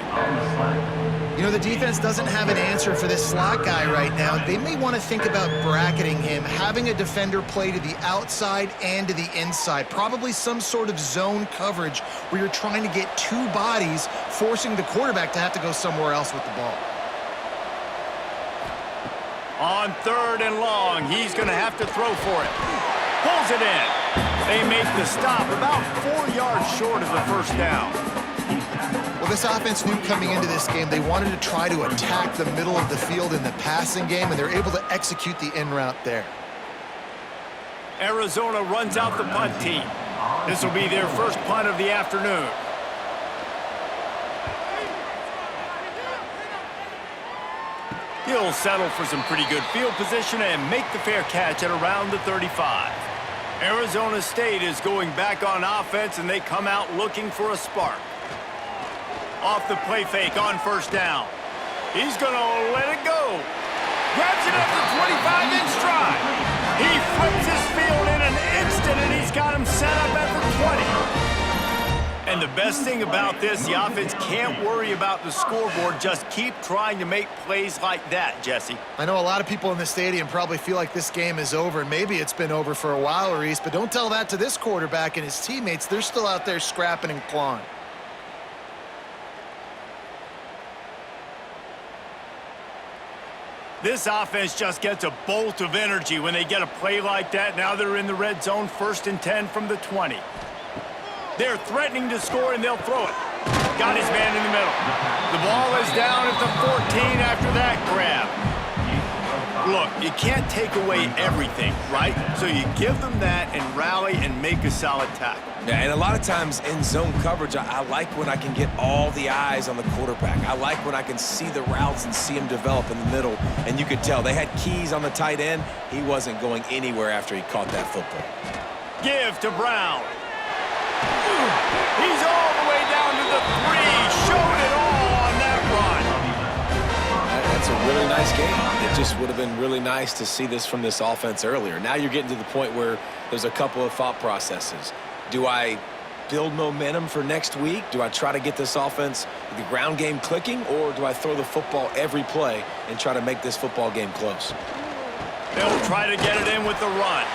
You know, the defense doesn't have an answer for this slot guy right now. They may want to think about bracketing him, having a defender play to the outside and to the inside. Probably some sort of zone coverage where you're trying to get two bodies, forcing the quarterback to have to go somewhere else with the ball. On 3rd and long, he's going to have to throw for it. Pulls it in. They make the stop about 4 yards short of the first down. Well, this offense knew coming into this game they wanted to try to attack the middle of the field in the passing game, and they're able to execute the in route there. Arizona runs out the punt team. This will be their first punt of the afternoon. He'll settle for some pretty good field position and make the fair catch at around the 35. Arizona State is going back on offense, and they come out looking for a spark. Off the play fake on first down. He's going to let it go. Grabs it at the 25-inch stride. He flips his field in an instant, and he's got him set up at the 20. And the best thing about this, the offense can't worry about the scoreboard. Just keep trying to make plays like that, Jesse. I know a lot of people in the stadium probably feel like this game is over, and maybe it's been over for a while, Reese, but don't tell that to this quarterback and his teammates. They're still out there scrapping and clawing. This offense just gets a bolt of energy when they get a play like that. Now they're in the red zone, 1st and 10 from the 20. They're threatening to score, and they'll throw it. Got his man in the middle. The ball is down at the 14 after that grab. Look, you can't take away everything, right? So you give them that and rally and make a solid tackle. Yeah, and a lot of times in zone coverage, I like when I can get all the eyes on the quarterback. I like when I can see the routes and see him develop in the middle. And you could tell they had keys on the tight end. He wasn't going anywhere after he caught that football. Give to Brown. He's all the way down to the 3. Showed it all on that run. That's a really nice game. It just would have been really nice to see this from this offense earlier. Now you're getting to the point where there's a couple of thought processes. Do I build momentum for next week? Do I try to get this offense, the ground game clicking, or do I throw the football every play and try to make this football game close? They'll try to get it in with the run.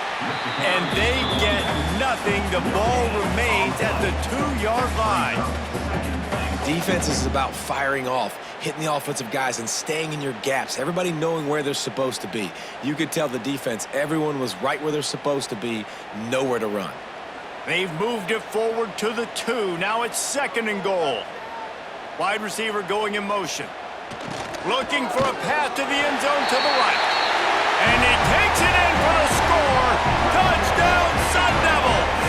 And they get nothing. The ball remains at the 2-yard line. Defense is about firing off, hitting the offensive guys and staying in your gaps. Everybody knowing where they're supposed to be. You could tell the defense, everyone was right where they're supposed to be, nowhere to run. They've moved it forward to the 2. Now it's 2nd and goal. Wide receiver going in motion. Looking for a path to the end zone to the right. And he takes it in for the score. Touchdown, Sun Devils!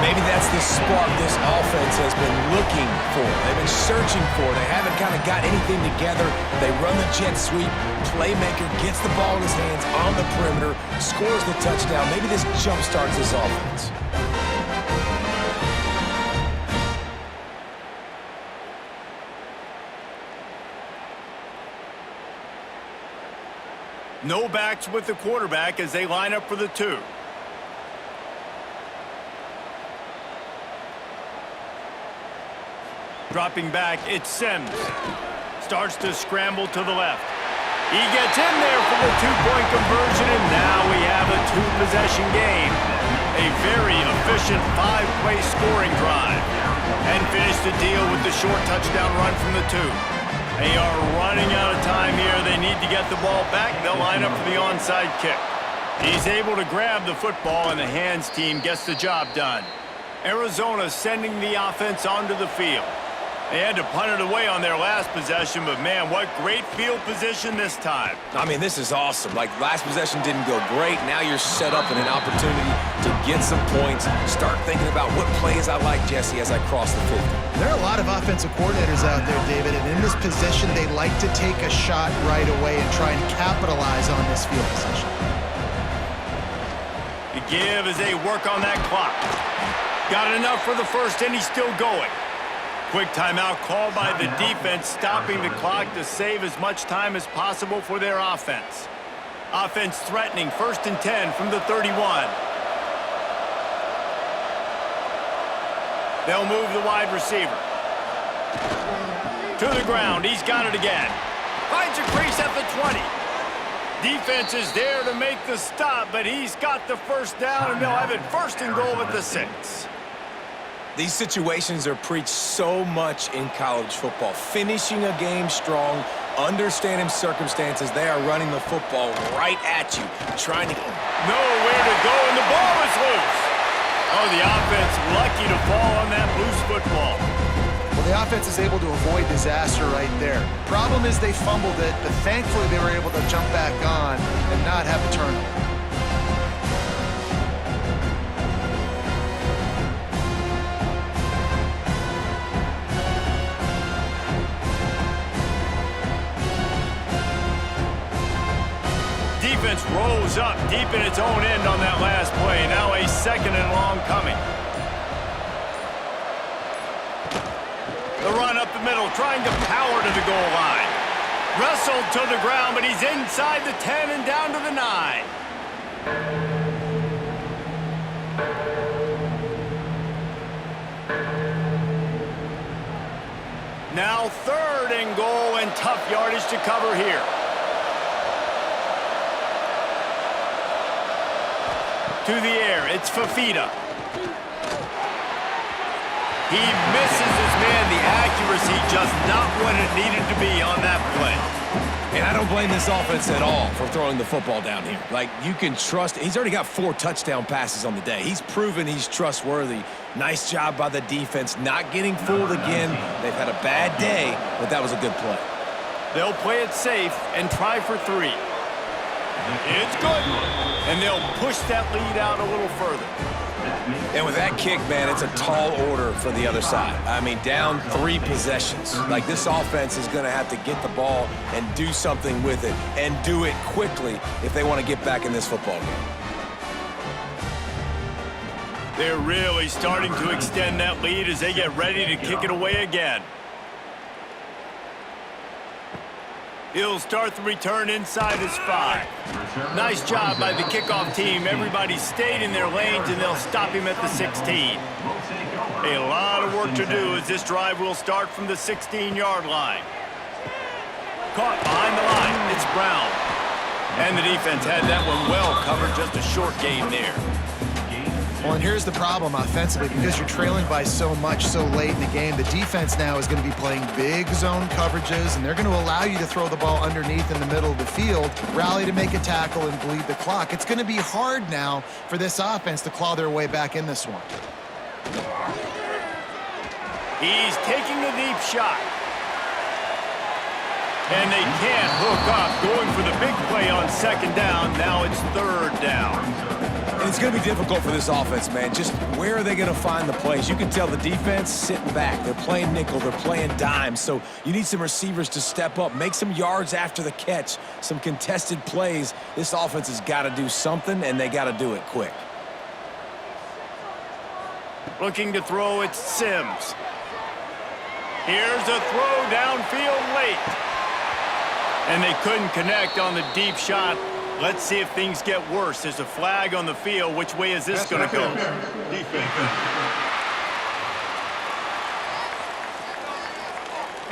Maybe that's the spark this offense has been looking for. They've been searching for. They haven't kind of got anything together. They run the jet sweep. Playmaker gets the ball in his hands on the perimeter, scores the touchdown. Maybe this jump-starts this offense. No backs with the quarterback as they line up for the 2. Dropping back, it's Sims. Starts to scramble to the left. He gets in there for the 2-point conversion, and now we have a 2-possession game. A very efficient 5-play scoring drive. And finish the deal with the short touchdown run from the 2. They are running out of time here. They need to get the ball back. They'll line up for the onside kick. He's able to grab the football, and the hands team gets the job done. Arizona sending the offense onto the field. They had to punt it away on their last possession, but man, what great field position this time. I mean, this is awesome. Like, last possession didn't go great. Now you're set up in an opportunity to get some points. Start thinking about what plays I like, Jesse, as I cross the 50. There are a lot of offensive coordinators out there, David, and in this position, they like to take a shot right away and try and capitalize on this field position. The give as they work on that clock. Got enough for the first, and he's still going. Quick timeout called by the defense, stopping the clock to save as much time as possible for their offense. Offense threatening, 1st and 10 from the 31. They'll move the wide receiver. To the ground, he's got it again. Finds a crease at the 20. Defense is there to make the stop, but he's got the first down, and they'll have it 1st and goal at the 6. These situations are preached so much in college football. Finishing a game strong, understanding circumstances. They are running the football right at you, trying to get nowhere to go, and the ball is loose. Oh, the offense lucky to fall on that loose football. Well, the offense is able to avoid disaster right there. Problem is they fumbled it, but thankfully they were able to jump back on and not have a turnover. Defense rolls up deep in its own end on that last play. Now a 2nd and long coming. The run up the middle, trying to power to the goal line. Wrestled to the ground, but he's inside the 10 and down to the 9. Now 3rd and goal, and tough yardage to cover here. To the air, it's Fafita. He misses his man. The accuracy just not what it needed to be on that play. And I don't blame this offense at all for throwing the football down here. Like, you can trust. He's already got 4 touchdown passes on the day. He's proven he's trustworthy. Nice job by the defense, not getting fooled again. They've had a bad day, but that was a good play. They'll play it safe and try for 3. It's good. And they'll push that lead out a little further. And with that kick, man, it's a tall order for the other side. I mean, down 3 possessions. Like, this offense is going to have to get the ball and do something with it, and do it quickly if they want to get back in this football game. They're really starting to extend that lead as they get ready to kick it away again. He'll start the return inside his 5. Nice job by the kickoff team. Everybody stayed in their lanes, and they'll stop him at the 16. A lot of work to do as this drive will start from the 16-yard line. Caught behind the line. It's Brown. And the defense had that one well covered. Just a short gain there. Well, and here's the problem offensively. Because you're trailing by so much so late in the game, the defense now is going to be playing big zone coverages, and they're going to allow you to throw the ball underneath in the middle of the field, rally to make a tackle, and bleed the clock. It's going to be hard now for this offense to claw their way back in this one. He's taking a deep shot. And they can't hook up, going for the big play on 2nd down. Now it's 3rd down. And it's going to be difficult for this offense, man. Just where are they going to find the plays? You can tell the defense sitting back. They're playing nickel. They're playing dime. So you need some receivers to step up, make some yards after the catch, some contested plays. This offense has got to do something, and they got to do it quick. Looking to throw, it's Sims. Here's a throw downfield late. And they couldn't connect on the deep shot. Let's see if things get worse. There's a flag on the field. Which way is this going to go?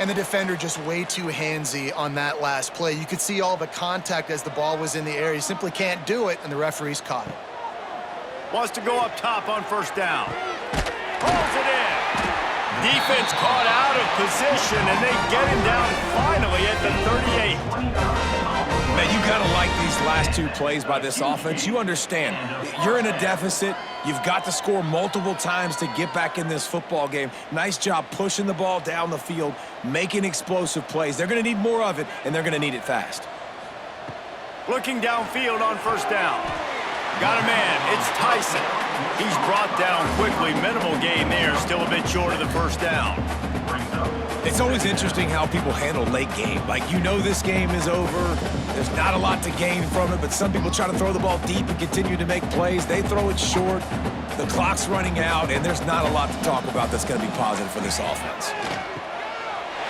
And the defender just way too handsy on that last play. You could see all the contact as the ball was in the air. He simply can't do it, and the referee's caught it. Wants to go up top on 1st down. Pulls it in. Defense caught out of position, and they get him down finally at the 38. Man, you got to like these last 2 plays by this offense. You understand, you're in a deficit. You've got to score multiple times to get back in this football game. Nice job pushing the ball down the field, making explosive plays. They're going to need more of it, and they're going to need it fast. Looking downfield on 1st down. Got a man. It's Tyson. He's brought down quickly. Minimal gain there. Still a bit short of the 1st down. It's always interesting how people handle late game. Like, you know this game is over. There's not a lot to gain from it, but some people try to throw the ball deep and continue to make plays. They throw it short. The clock's running out, and there's not a lot to talk about that's going to be positive for this offense.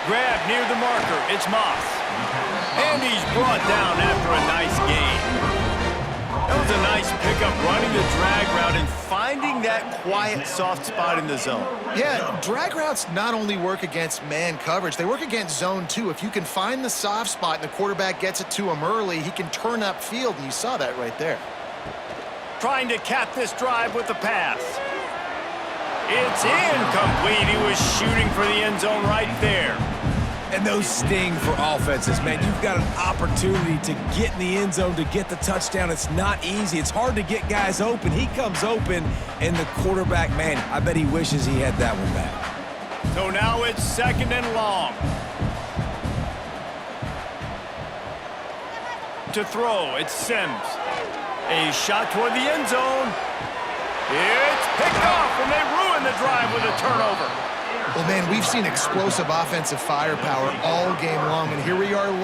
Grab near the marker. It's Moss. And he's brought down after a nice gain. That was a nice pickup, running the drag route and finding that quiet, soft spot in the zone. Yeah, drag routes not only work against man coverage, they work against zone too. If you can find the soft spot and the quarterback gets it to him early, he can turn upfield, and you saw that right there. Trying to cap this drive with the pass. It's incomplete. He was shooting for the end zone right there. And those sting for offenses, man. You've got an opportunity to get in the end zone, to get the touchdown. It's not easy. It's hard to get guys open. He comes open, and the quarterback, man, I bet he wishes he had that one back. So now it's 2nd and long. To throw, it's Sims. A shot toward the end zone. It's picked off, and they ruin the drive with a turnover. Well, man, we've seen explosive offensive firepower all game long, and here we are late.